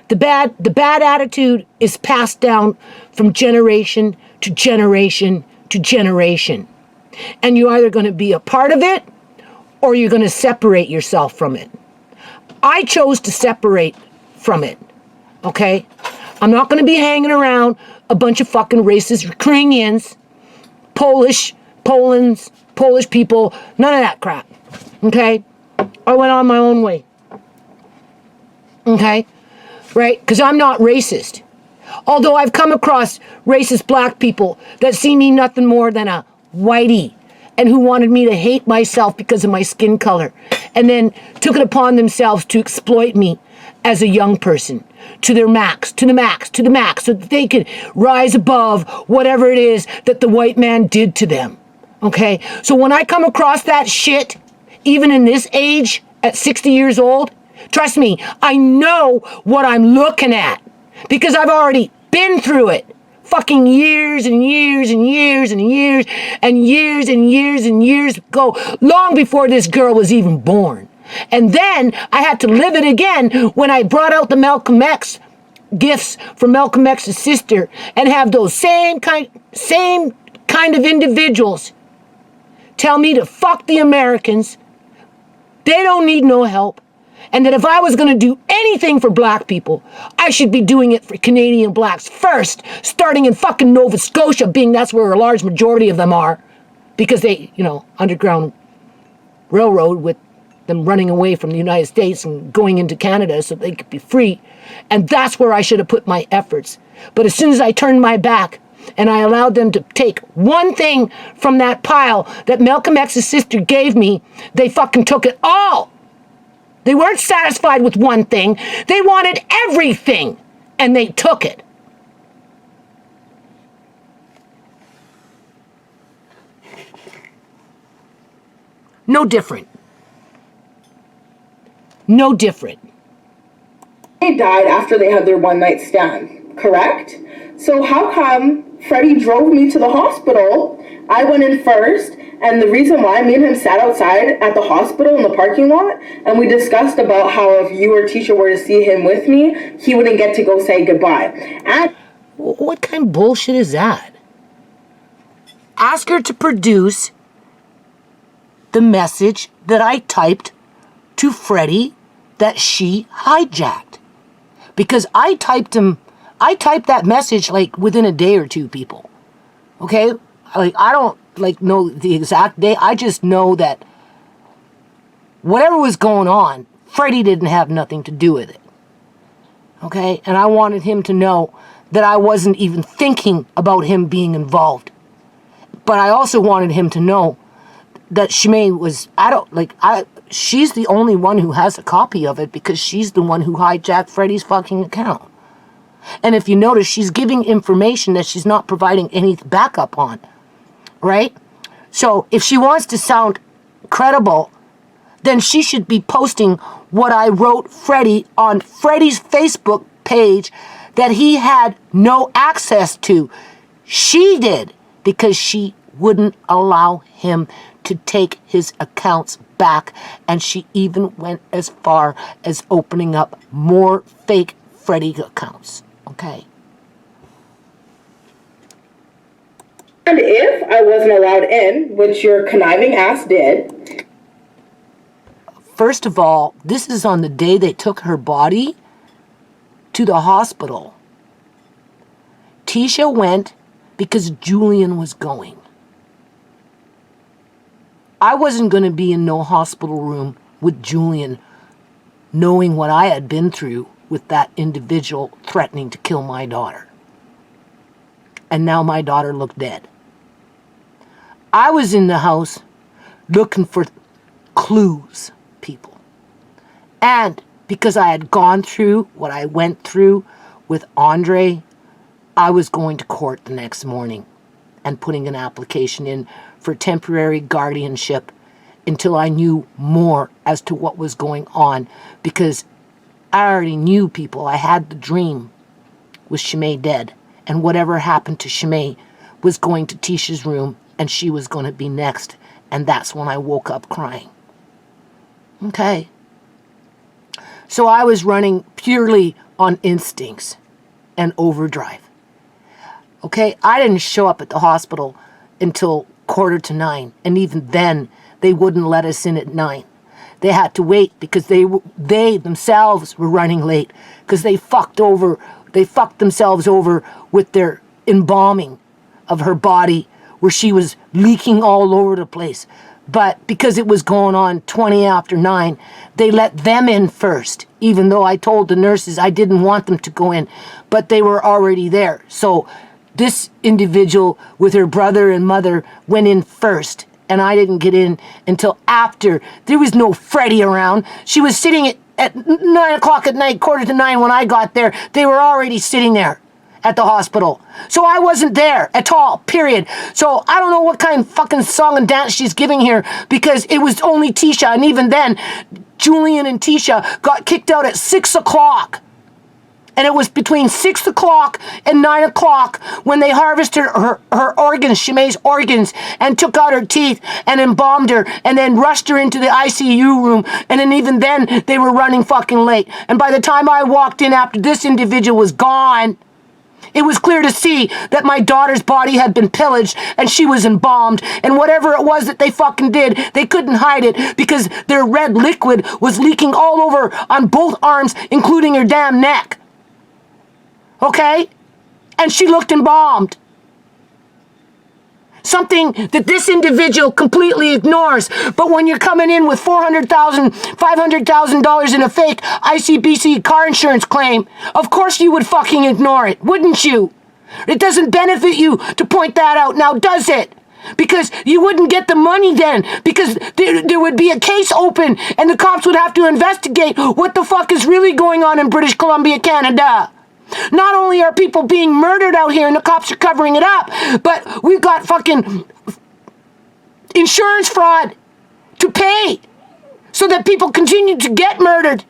The bad attitude is passed down from generation to generation to generation. And you're either going to be a part of it or you're going to separate yourself from it. I chose to separate from it. Okay? I'm not going to be hanging around a bunch of fucking racist Ukrainians, Polish people, none of that crap. Okay? I went on my own way. Okay? Right? Because I'm not racist. Although I've come across racist black people that see me nothing more than a whitey and who wanted me to hate myself because of my skin color and then took it upon themselves to exploit me as a young person to their max, to the max, so that they could rise above whatever it is that the white man did to them. Okay? So when I come across that shit, even in this age, at 60 years old, trust me, I know what I'm looking at because I've already been through it. Fucking years and years and years and years and years and years and years ago, long before this girl was even born. And then I had to live it again when I brought out the Malcolm X gifts from Malcolm X's sister and have those same kind of individuals tell me to fuck the Americans. They don't need no help. And that if I was going to do anything for black people, I should be doing it for Canadian blacks first, starting in fucking Nova Scotia, being that's where a large majority of them are, because they, Underground Railroad with them running away from the United States and going into Canada so they could be free. And that's where I should have put my efforts. But as soon as I turned my back and I allowed them to take one thing from that pile that Malcolm X's sister gave me, they fucking took it all. They weren't satisfied with one thing. They wanted everything, and they took it. No different. No different. They died after they had their one-night stand, correct? So how come Freddy drove me to the hospital? I went in first, and the reason why me and him sat outside at the hospital in the parking lot, and we discussed about how if you or Tisha were to see him with me, he wouldn't get to go say goodbye. And what kind of bullshit is that? Ask her to produce the message that I typed to Freddy that she hijacked. Because I typed that message like within a day or two, people. Okay? I don't know the exact day. I just know that whatever was going on, Freddy didn't have nothing to do with it. Okay? And I wanted him to know that I wasn't even thinking about him being involved. But I also wanted him to know that ShaMay was, she's the only one who has a copy of it because she's the one who hijacked Freddy's fucking account. And if you notice, she's giving information that she's not providing any backup on. Right? So if she wants to sound credible, then she should be posting what I wrote Freddy on Freddy's Facebook page that he had no access to. She did, because she wouldn't allow him to take his accounts back, and she even went as far as opening up more fake Freddy accounts. Okay? And if I wasn't allowed in, which your conniving ass did. First of all, this is on the day they took her body to the hospital. Tisha went because Julian was going. I wasn't going to be in no hospital room with Julian, knowing what I had been through with that individual threatening to kill my daughter. And now my daughter looked dead. I was in the house looking for clues, people. And because I had gone through what I went through with Andre, I was going to court the next morning and putting an application in for temporary guardianship until I knew more as to what was going on, because I already knew, people. I had the dream with ShaMay dead, and whatever happened to ShaMay was going to Tisha's room, and she was going to be next. And that's when I woke up crying. Okay. So I was running purely on instincts and overdrive. Okay, I didn't show up at the hospital until 8:45, and even then, they wouldn't let us in at 9. They had to wait because they themselves were running late because they fucked themselves over with their embalming of her body, where she was leaking all over the place. But because it was going on 20 after 9, they let them in first, even though I told the nurses I didn't want them to go in, but they were already there. So this individual with her brother and mother went in first, and I didn't get in until after. There was no Freddy around. She was sitting at 9 o'clock at night, 8:45 when I got there. They were already sitting there at the hospital. So I wasn't there at all, period. So I don't know what kind of fucking song and dance she's giving here, because it was only Tisha, and even then, Julian and Tisha got kicked out at 6 o'clock. And it was between 6 o'clock and 9 o'clock when they harvested her organs, ShaMay's organs, and took out her teeth and embalmed her and then rushed her into the ICU room. And then even then, they were running fucking late. And by the time I walked in after this individual was gone, it was clear to see that my daughter's body had been pillaged and she was embalmed. And whatever it was that they fucking did, they couldn't hide it because their red liquid was leaking all over on both arms, including her damn neck. Okay? And she looked embalmed. Something that this individual completely ignores. But when you're coming in with $400,000, $500,000 in a fake ICBC car insurance claim, of course you would fucking ignore it, wouldn't you? It doesn't benefit you to point that out now, does it? Because you wouldn't get the money then, because there would be a case open and the cops would have to investigate what the fuck is really going on in British Columbia, Canada. Not only are people being murdered out here and the cops are covering it up, but we've got fucking insurance fraud to pay so that people continue to get murdered.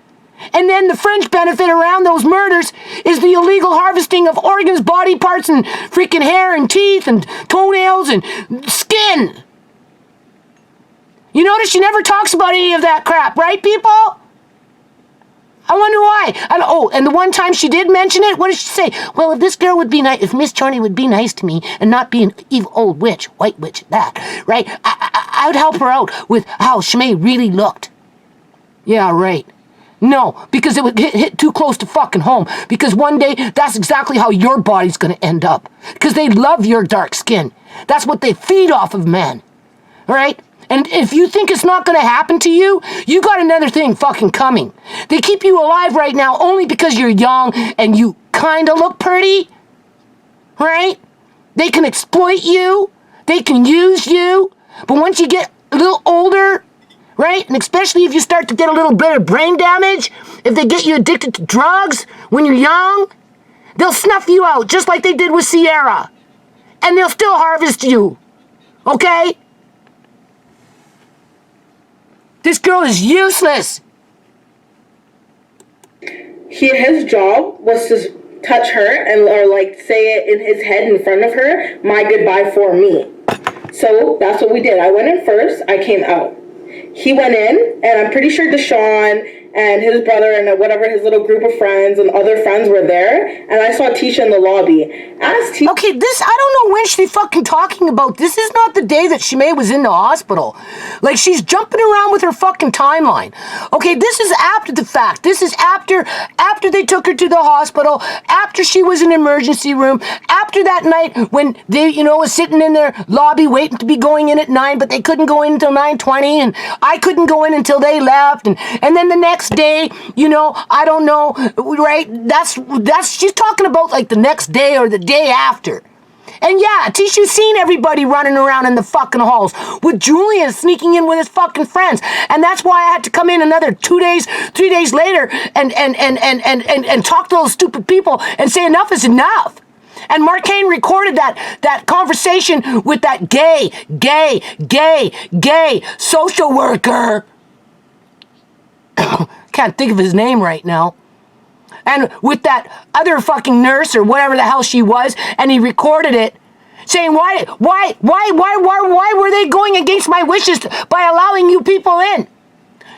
And then the fringe benefit around those murders is the illegal harvesting of organs, body parts, and freaking hair and teeth and toenails and skin. You notice she never talks about any of that crap, right, people? I wonder why. And the one time she did mention it, what did she say? Well, if this girl would be nice, if Miss Charney would be nice to me and not be an evil old witch, white witch at that, right? I would help her out with how ShaMay really looked. Yeah, right. No, because it would hit too close to fucking home. Because one day, that's exactly how your body's going to end up. Because they love your dark skin. That's what they feed off of, man. All right? And if you think it's not going to happen to you, you got another thing fucking coming. They keep you alive right now only because you're young and you kind of look pretty, right? They can exploit you. They can use you. But once you get a little older, right? And especially if you start to get a little bit of brain damage, if they get you addicted to drugs when you're young, they'll snuff you out just like they did with Ciera. And they'll still harvest you. Okay? This girl is useless. His job was to touch her and or like say it in his head in front of her, my goodbye for me. So that's what we did. I went in first, I came out. He went in, and I'm pretty sure Deshaun and his brother and whatever his little group of friends and other friends were there, and I saw Tisha in the lobby. Okay, I don't know when she's fucking talking about. This is not the day that ShaMay was in the hospital. Like, she's jumping around with her fucking timeline. Okay, this is after the fact. This is after they took her to the hospital, after she was in the emergency room, after that night when they, was sitting in their lobby waiting to be going in at 9, but they couldn't go in until 9:20, and I couldn't go in until they left, and then the next day, I don't know, right? That's she's talking about like the next day or the day after. And yeah, Tisha's seen everybody running around in the fucking halls with Julian sneaking in with his fucking friends. And that's why I had to come in another 2 days, 3 days later and talk to those stupid people and say enough is enough. And Mark Kane recorded that conversation with that gay social worker. Can't think of his name right now. And with that other fucking nurse or whatever the hell she was, and he recorded it, saying, why were they going against my wishes by allowing you people in?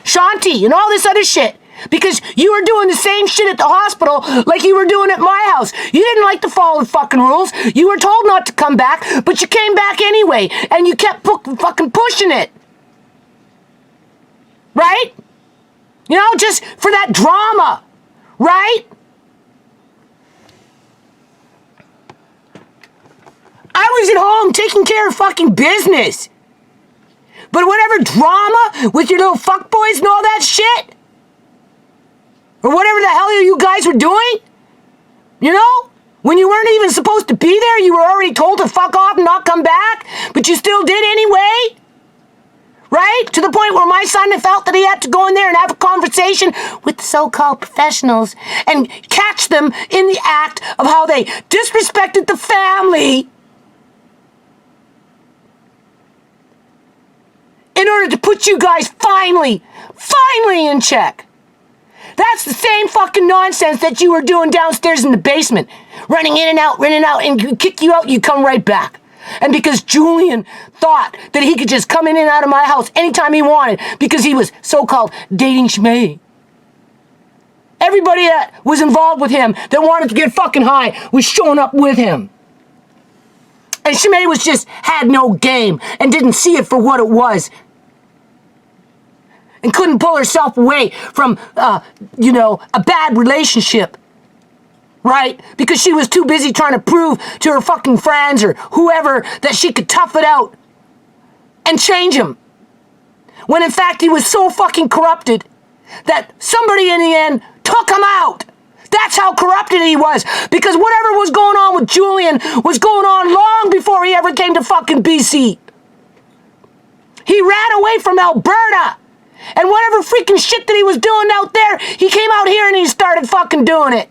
Shanti and all this other shit. Because you were doing the same shit at the hospital like you were doing at my house. You didn't like to follow the fucking rules. You were told not to come back, but you came back anyway, and you kept fucking pushing it. Right? Just for that drama. Right? I was at home taking care of fucking business. But whatever drama with your little fuckboys and all that shit, or whatever the hell you guys were doing, when you weren't even supposed to be there, you were already told to fuck off and not come back, but you still did anyway. Right? To the point where my son felt that he had to go in there and have a conversation with the so-called professionals and catch them in the act of how they disrespected the family in order to put you guys finally in check. That's the same fucking nonsense that you were doing downstairs in the basement. Running in and out, and you kick you out, you come right back. And because Julian thought that he could just come in and out of my house anytime he wanted because he was so-called dating ShaMay. Everybody that was involved with him that wanted to get fucking high was showing up with him. And ShaMay had no game and didn't see it for what it was. And couldn't pull herself away from, a bad relationship. Right? Because she was too busy trying to prove to her fucking friends or whoever that she could tough it out and change him. When in fact he was so fucking corrupted that somebody in the end took him out. That's how corrupted he was. Because whatever was going on with Julian was going on long before he ever came to fucking BC. He ran away from Alberta. And whatever freaking shit that he was doing out there, he came out here and he started fucking doing it.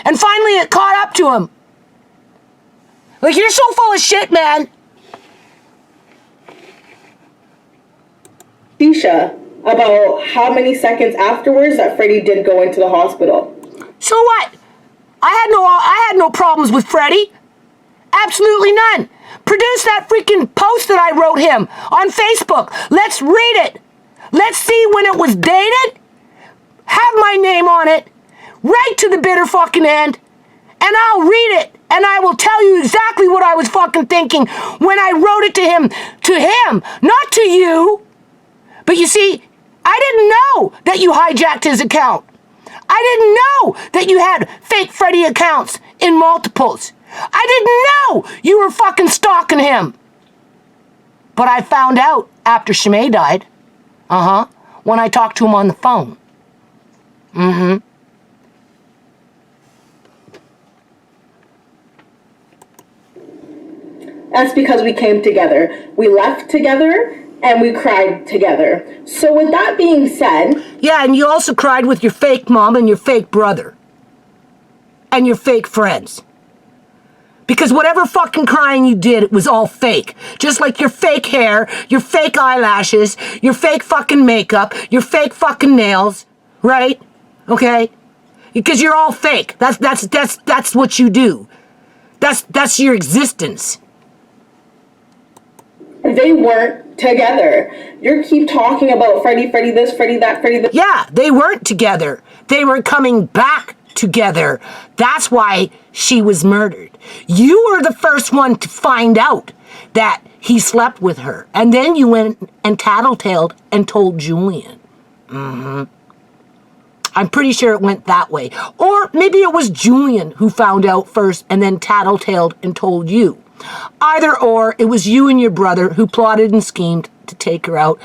And finally it caught up to him. Like, you're so full of shit, man. Tisha, about how many seconds afterwards that Freddy did go into the hospital. So what? I had no problems with Freddy. Absolutely none. Produce that freaking post that I wrote him on Facebook. Let's read it. Let's see when it was dated. Have my name on it. Right to the bitter fucking end, and I'll read it, and I will tell you exactly what I was fucking thinking when I wrote it to him, not to you. But you see, I didn't know that you hijacked his account. I didn't know that you had fake Freddy accounts in multiples. I didn't know you were fucking stalking him. But I found out after ShaMay died, when I talked to him on the phone. That's because we came together. We left together, and we cried together. So with that being said... Yeah, and you also cried with your fake mom and your fake brother. And your fake friends. Because whatever fucking crying you did, it was all fake. Just like your fake hair, your fake eyelashes, your fake fucking makeup, your fake fucking nails, right? Okay? Because you're all fake. That's what you do. That's your existence. They weren't together. You keep talking about Freddy this, Freddy that, Freddy this. Yeah, they weren't together. They were coming back together. That's why she was murdered. You were the first one to find out that he slept with her. And then you went and tattletaled and told Julian. I'm pretty sure it went that way. Or maybe it was Julian who found out first and then tattletaled and told you. Either or, it was you and your brother who plotted and schemed to take her out,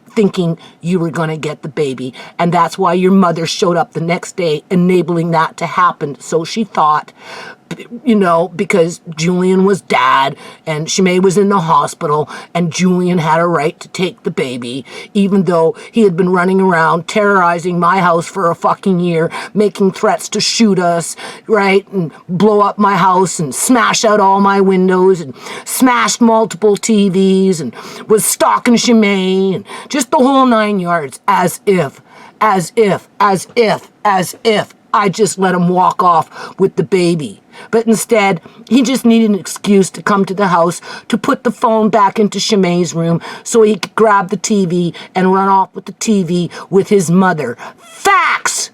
thinking you were going to get the baby. And that's why your mother showed up the next day, enabling that to happen. So she thought, you know, because Julian was dad and ShaMay was in the hospital and Julian had a right to take the baby, even though he had been running around terrorizing my house for a fucking year, making threats to shoot us, right? And blow up my house and smash out all my windows and smashed multiple TVs and was stalking ShaMay and just the whole 9 yards, as if I just let him walk off with the baby. But instead, he just needed an excuse to come to the house to put the phone back into ShaMay's room so he could grab the TV and run off with the TV with his mother. Facts!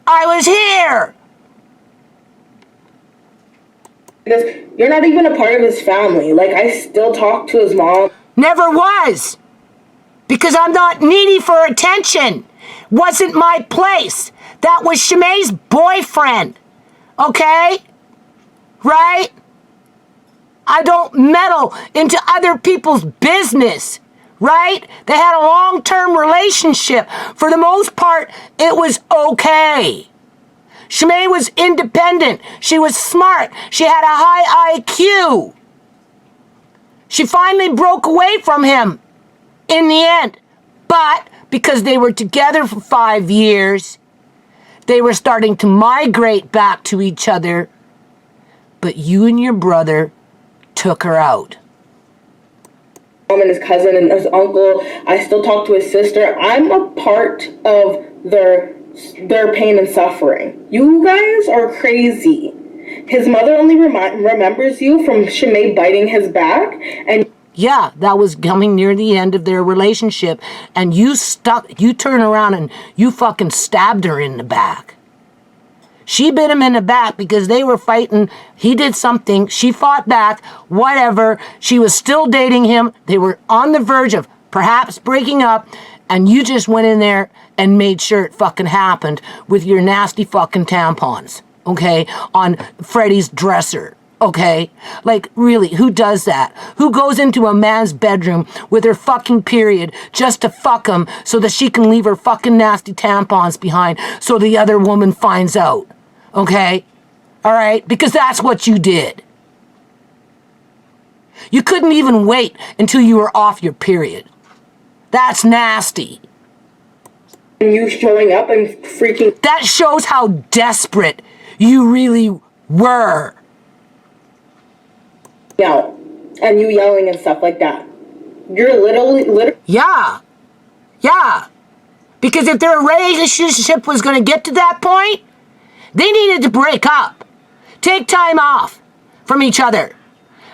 I was here! Because you're not even a part of his family. Like, I still talk to his mom. Never was! Because I'm not needy for attention. Wasn't my place. That was ShaMay's boyfriend. Okay? Right? I don't meddle into other people's business. Right? They had a long-term relationship. For the most part, it was okay. ShaMay was independent. She was smart. She had a high IQ. She finally broke away from him in the end. But because they were together for 5 years, they were starting to migrate back to each other. But you and your brother took her out. Mom and his cousin and his uncle. I still talk to his sister. I'm a part of their pain and suffering. You guys are crazy. His mother only remembers you from ShaMay biting his back, and yeah, that was coming near the end of their relationship, and you turn around and you fucking stabbed her in the back. She bit him in the back because they were fighting. He did something. She fought back. Whatever. She was still dating him. They were on the verge of perhaps breaking up, and you just went in there and made sure it fucking happened with your nasty fucking tampons, okay, on Freddy's dresser. Okay? Like, really, who does that? Who goes into a man's bedroom with her fucking period just to fuck him so that she can leave her fucking nasty tampons behind so the other woman finds out? Okay? Alright? Because that's what you did. You couldn't even wait until you were off your period. That's nasty. You showing up and freaking... That shows how desperate you really were. Out and you yelling and stuff like that. You're literally. Yeah. Because if their relationship was going to get to that point, they needed to break up. Take time off from each other.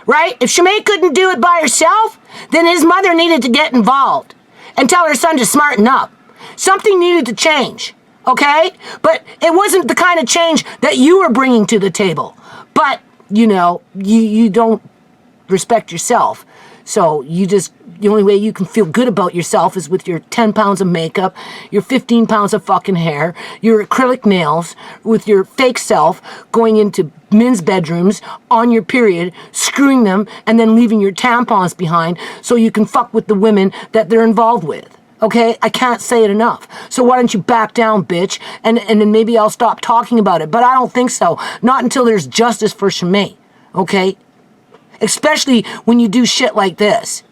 Right? If ShaMay couldn't do it by herself, then his mother needed to get involved and tell her son to smarten up. Something needed to change. Okay? But it wasn't the kind of change that you were bringing to the table. But, you know, you don't respect yourself. So the only way you can feel good about yourself is with your 10 pounds of makeup, your 15 pounds of fucking hair, your acrylic nails, with your fake self going into men's bedrooms on your period, screwing them, and then leaving your tampons behind so you can fuck with the women that they're involved with. Okay? I can't say it enough. So why don't you back down, bitch? And then maybe I'll stop talking about it. But I don't think so. Not until there's justice for ShaMay. Okay? Especially when you do shit like this.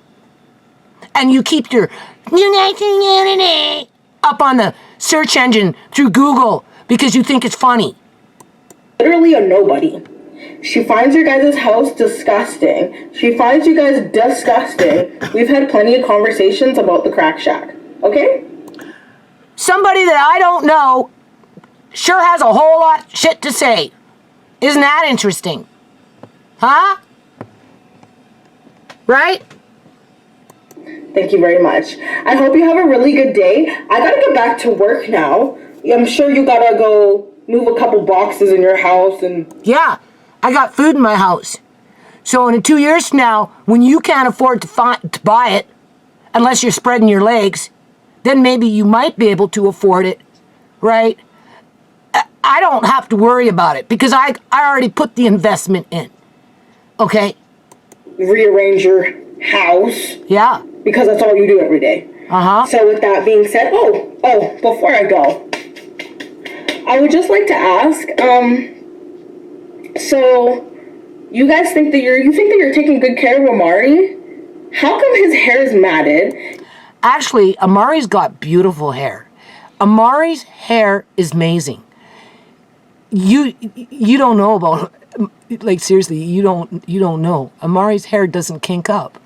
And you keep your up on the search engine through Google because you think it's funny. Literally a nobody. She finds your guys' house disgusting. She finds you guys disgusting. We've had plenty of conversations about the crack shack. Okay? Somebody that I don't know sure has a whole lot of shit to say. Isn't that interesting? Huh? Right? Thank you very much. I hope you have a really good day. I gotta get back to work now. I'm sure you gotta go move a couple boxes in your house and... Yeah, I got food in my house. So in 2 years from now, when you can't afford to buy it, unless you're spreading your legs, then maybe you might be able to afford it, right? I don't have to worry about it because I already put the investment in, okay? Rearrange your house. Yeah. Because that's all you do every day. Uh-huh. So with that being said, before I go, I would just like to ask, so you guys think that you're taking good care of Amari? How come his hair is matted? Actually, Amari's got beautiful hair. Amari's hair is amazing. You don't know about, like, seriously, you don't know. Amari's hair doesn't kink up.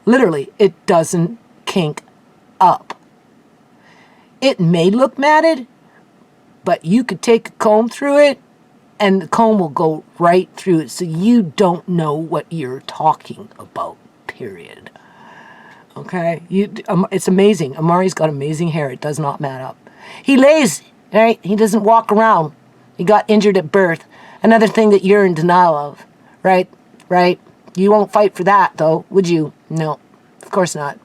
Literally, it doesn't kink up. It may look matted, but you could take a comb through it and the comb will go right through it, so you don't know what you're talking about, period. Okay? It's amazing. Amari's got amazing hair. It does not mat up. He lays, right? He doesn't walk around. He got injured at birth. Another thing that you're in denial of, right? Right? You won't fight for that, though, would you? No, of course not.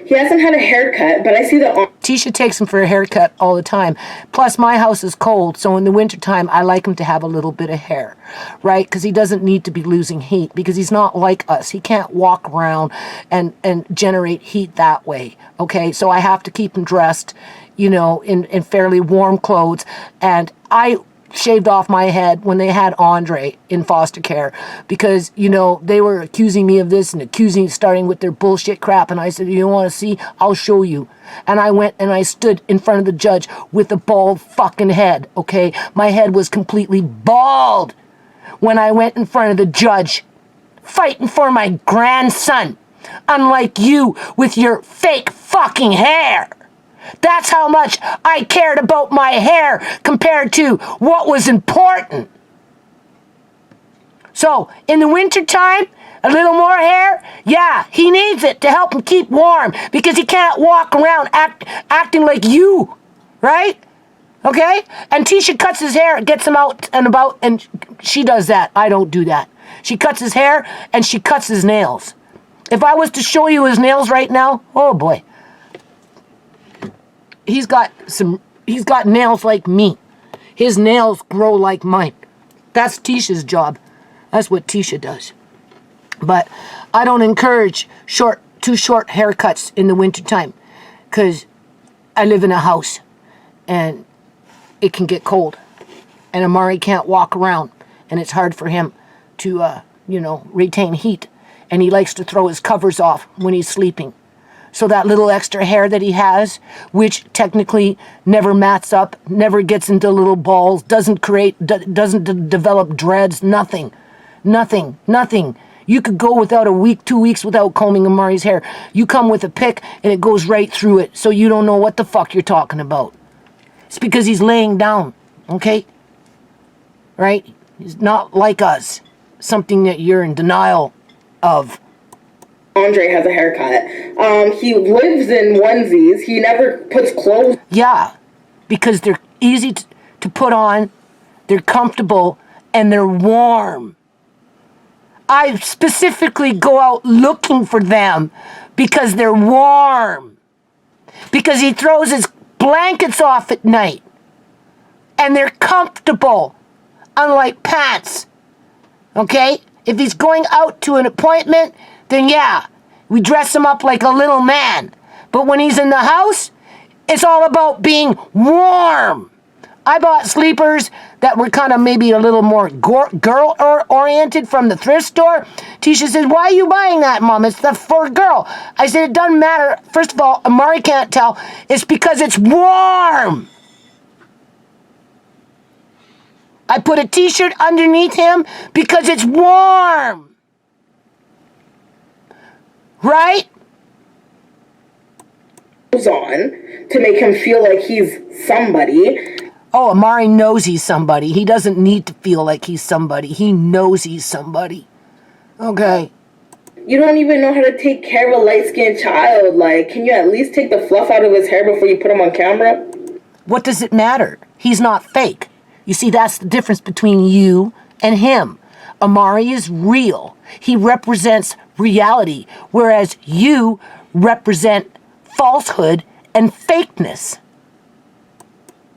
He hasn't had a haircut, but I see that... Tisha takes him for a haircut all the time. Plus, my house is cold, so in the wintertime, I like him to have a little bit of hair, right? Because he doesn't need to be losing heat, because he's not like us. He can't walk around and generate heat that way, okay? So I have to keep him dressed, you know, in fairly warm clothes. And I shaved off my head when they had Andre in foster care because, you know, they were accusing me of this and starting with their bullshit crap. And I said, you want to see? I'll show you. And I went and I stood in front of the judge with a bald fucking head, okay? My head was completely bald when I went in front of the judge fighting for my grandson, unlike you with your fake fucking hair. That's how much I cared about my hair compared to what was important. So, in the wintertime, a little more hair? Yeah, he needs it to help him keep warm because he can't walk around acting like you, right? Okay? And Tisha cuts his hair, gets him out and about, and she does that. I don't do that. She cuts his hair and she cuts his nails. If I was to show you his nails right now, oh boy. He's got nails like me. His nails grow like mine. That's Tisha's job. That's what Tisha does. But I don't encourage too short haircuts in the wintertime because I live in a house and it can get cold. And Amari can't walk around and it's hard for him to, retain heat. And he likes to throw his covers off when he's sleeping. So that little extra hair that he has, which technically never mats up, never gets into little balls, doesn't develop dreads, nothing. You could go without a week, 2 weeks without combing Amari's hair. You come with a pick and it goes right through it, so you don't know what the fuck you're talking about. It's because he's laying down, okay? Right? He's not like us. Something that you're in denial of. Andre has a haircut. He lives in onesies. He never puts clothes. Yeah, because they're easy to put on, they're comfortable, and they're warm. I specifically go out looking for them because they're warm. Because he throws his blankets off at night. And they're comfortable, unlike pants. Okay? If he's going out to an appointment, then yeah, we dress him up like a little man. But when he's in the house, it's all about being warm. I bought sleepers that were kind of maybe a little more girl-oriented from the thrift store. Tisha says, why are you buying that, Mom? It's for a girl. I said, it doesn't matter. First of all, Amari can't tell. It's because it's warm. I put a t-shirt underneath him because it's warm. Right? On to make him feel like he's somebody. Oh, Amari knows he's somebody. He doesn't need to feel like he's somebody. He knows he's somebody. Okay. You don't even know how to take care of a light-skinned child. Like, can you at least take the fluff out of his hair before you put him on camera? What does it matter? He's not fake. You see, that's the difference between you and him. Amari is real. He represents reality, whereas you represent falsehood and fakeness.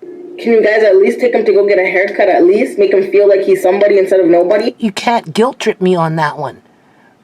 Can you guys at least take him to go get a haircut, at least? Make him feel like he's somebody instead of nobody? You can't guilt trip me on that one,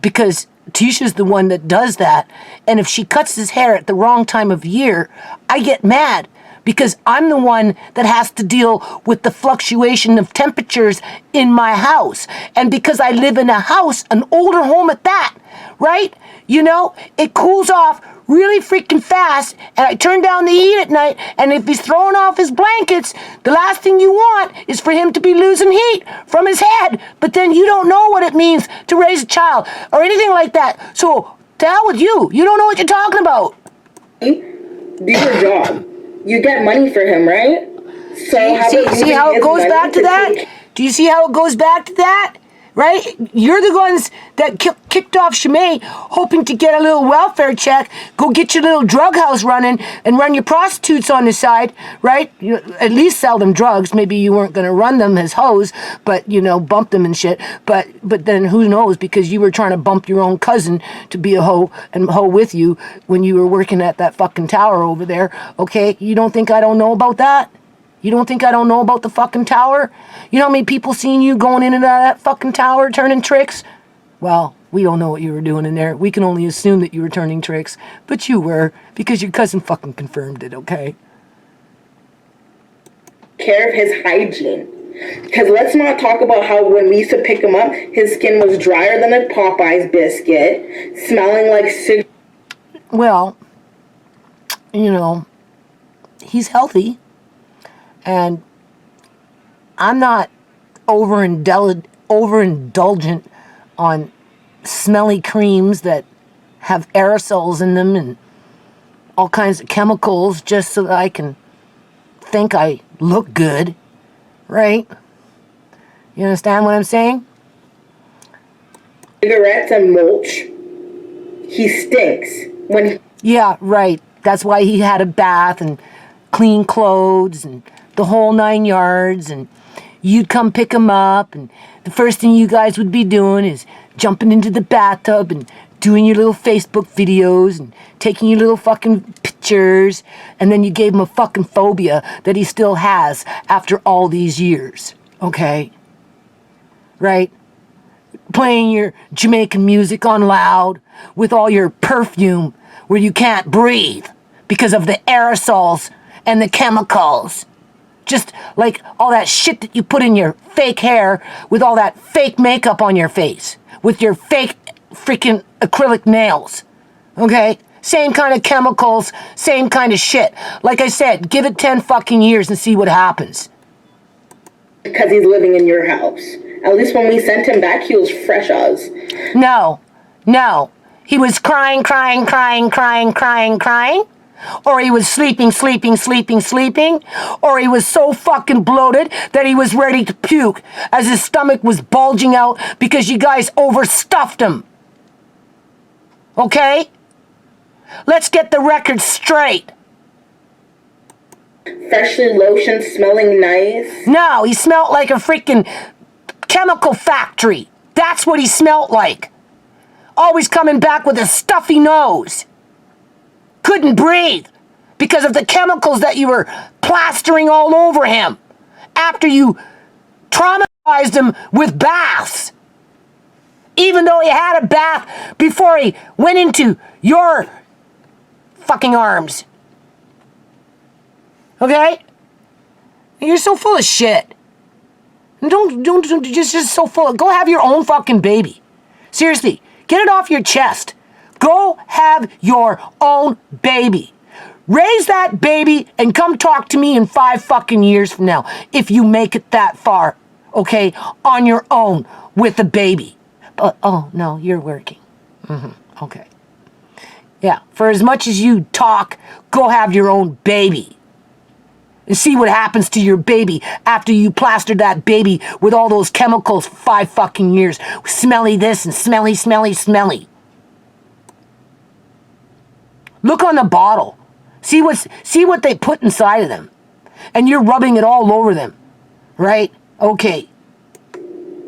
because Tisha's the one that does that, and if she cuts his hair at the wrong time of year, I get mad, because I'm the one that has to deal with the fluctuation of temperatures in my house. And because I live in a house, an older home at that, right? You know, it cools off really freaking fast, and I turn down the heat at night, and if he's throwing off his blankets, the last thing you want is for him to be losing heat from his head, but then you don't know what it means to raise a child or anything like that. So, to hell with you. You don't know what you're talking about. Do your job. You get money for him, right? So see how it goes back to that? Do you see how it goes back to that? Right? You're the ones that kicked off ShaMay, hoping to get a little welfare check, go get your little drug house running, and run your prostitutes on the side, right? You at least sell them drugs. Maybe you weren't going to run them as hoes, but, you know, bump them and shit. But then who knows, because you were trying to bump your own cousin to be a hoe and hoe with you when you were working at that fucking tower over there, okay? You don't think I don't know about that? You don't think I don't know about the fucking tower? You know how many people seen you going in and out of that fucking tower turning tricks? Well, we don't know what you were doing in there. We can only assume that you were turning tricks. But you were, because your cousin fucking confirmed it, okay? Care of his hygiene. Because let's not talk about how when we used to pick him up, his skin was drier than a Popeye's biscuit, smelling like cigarettes. Well, you know, he's healthy. And I'm not overindulgent on smelly creams that have aerosols in them and all kinds of chemicals just so that I can think I look good, right? You understand what I'm saying? Cigarettes and mulch. He stinks. Yeah, right. That's why he had a bath and clean clothes and the whole 9 yards, and you'd come pick him up, and the first thing you guys would be doing is jumping into the bathtub and doing your little Facebook videos and taking your little fucking pictures, and then you gave him a fucking phobia that he still has after all these years, okay? Right? Playing your Jamaican music on loud with all your perfume where you can't breathe because of the aerosols and the chemicals. Just like all that shit that you put in your fake hair with all that fake makeup on your face. With your fake freaking acrylic nails. Okay? Same kind of chemicals, same kind of shit. Like I said, give it 10 fucking years and see what happens. Because he's living in your house. At least when we sent him back, he was fresh as. No. He was crying. Or he was sleeping. Or he was so fucking bloated that he was ready to puke as his stomach was bulging out because you guys overstuffed him. Okay? Let's get the record straight. Freshly lotioned, smelling nice. No, he smelled like a freaking chemical factory. That's what he smelled like. Always coming back with a stuffy nose. Couldn't breathe because of the chemicals that you were plastering all over him after you traumatized him with baths. Even though he had a bath before he went into your fucking arms. Okay? You're so full of shit. Don't just so full of, go have your own fucking baby. Seriously, get it off your chest. Go have your own baby. Raise that baby and come talk to me in 5 fucking years from now if you make it that far. okay, on your own with the baby. But, oh, no, you're working. Okay. Yeah, for as much as you talk, go have your own baby. And see what happens to your baby after you plastered that baby with all those chemicals for 5 fucking years. Smelly this and smelly, smelly, smelly. Look on the bottle. See what they put inside of them. And you're rubbing it all over them. Right? Okay.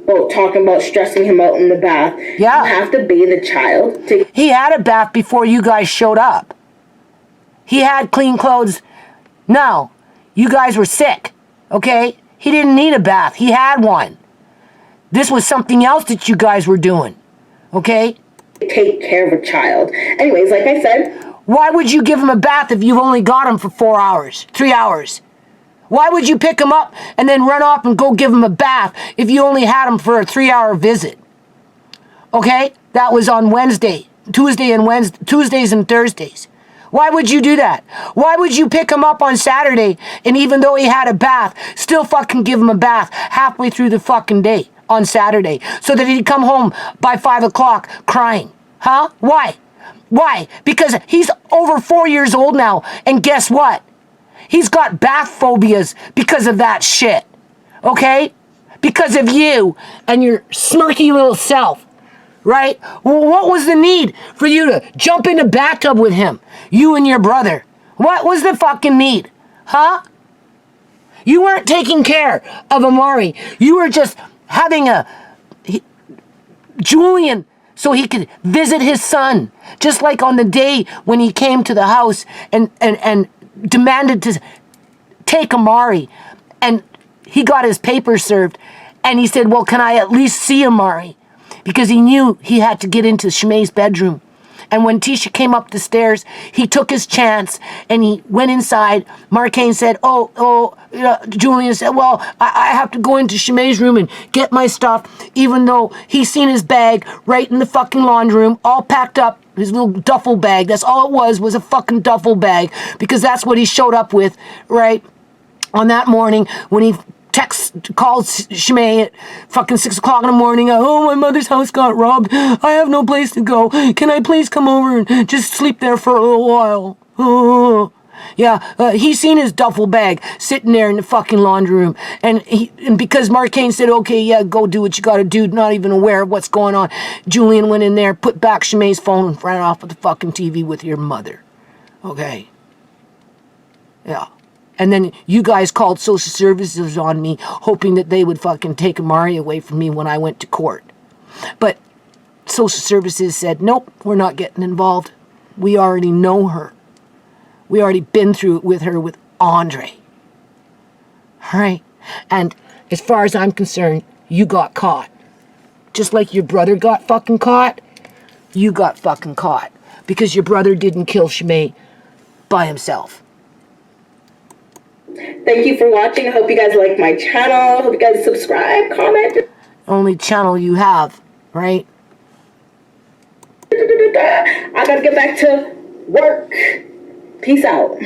Oh, talking about stressing him out in the bath. Yeah. You have to bathe a child. He had a bath before you guys showed up. He had clean clothes. No. You guys were sick, okay? He didn't need a bath. He had one. This was something else that you guys were doing, okay? Take care of a child. Anyways, like I said... Why would you give him a bath if you've only got him for 4 hours, 3 hours? Why would you pick him up and then run off and go give him a bath if you only had him for a 3-hour visit? Okay? That was on Tuesdays and Thursdays. Why would you do that? Why would you pick him up on Saturday and even though he had a bath, still fucking give him a bath halfway through the fucking day on Saturday so that he'd come home by 5 o'clock crying? Huh? Why? Why? Because he's over 4 years old now, and guess what? He's got bath phobias because of that shit. Okay? Because of you and your smirky little self. Right? Well, what was the need for you to jump in a bathtub with him? You and your brother. What was the fucking need? Huh? You weren't taking care of Amari. You were just having Julian so he could visit his son. Just like on the day when he came to the house and demanded to take Amari. And he got his papers served. And he said, well, can I at least see Amari? Because he knew he had to get into ShaMay's bedroom. And when Tisha came up the stairs, he took his chance and he went inside. Marcaine said, Julian said, well, I have to go into ShaMay's room and get my stuff, even though he's seen his bag right in the fucking laundry room, all packed up, his little duffel bag. That's all it was a fucking duffel bag, because that's what he showed up with, right, on that morning when he called ShaMay at fucking 6 o'clock in the morning. Oh, my mother's house got robbed. I have no place to go. Can I please come over and just sleep there for a little while? Oh. Yeah, he seen his duffel bag sitting there in the fucking laundry room. And because Marcaine said, okay, yeah, go do what you gotta do, not even aware of what's going on, Julian went in there, put back ShaMay's phone and ran off with the fucking TV with your mother. Okay. Yeah. And then you guys called social services on me, hoping that they would fucking take Amari away from me when I went to court. But social services said, nope, we're not getting involved. We already know her. We already been through it with her with Andre. All right? And as far as I'm concerned, you got caught. Just like your brother got fucking caught, you got fucking caught. Because your brother didn't kill ShaMay by himself. Thank you for watching. I hope you guys like my channel. I hope you guys subscribe, comment. Only channel you have, right? I gotta get back to work. Peace out.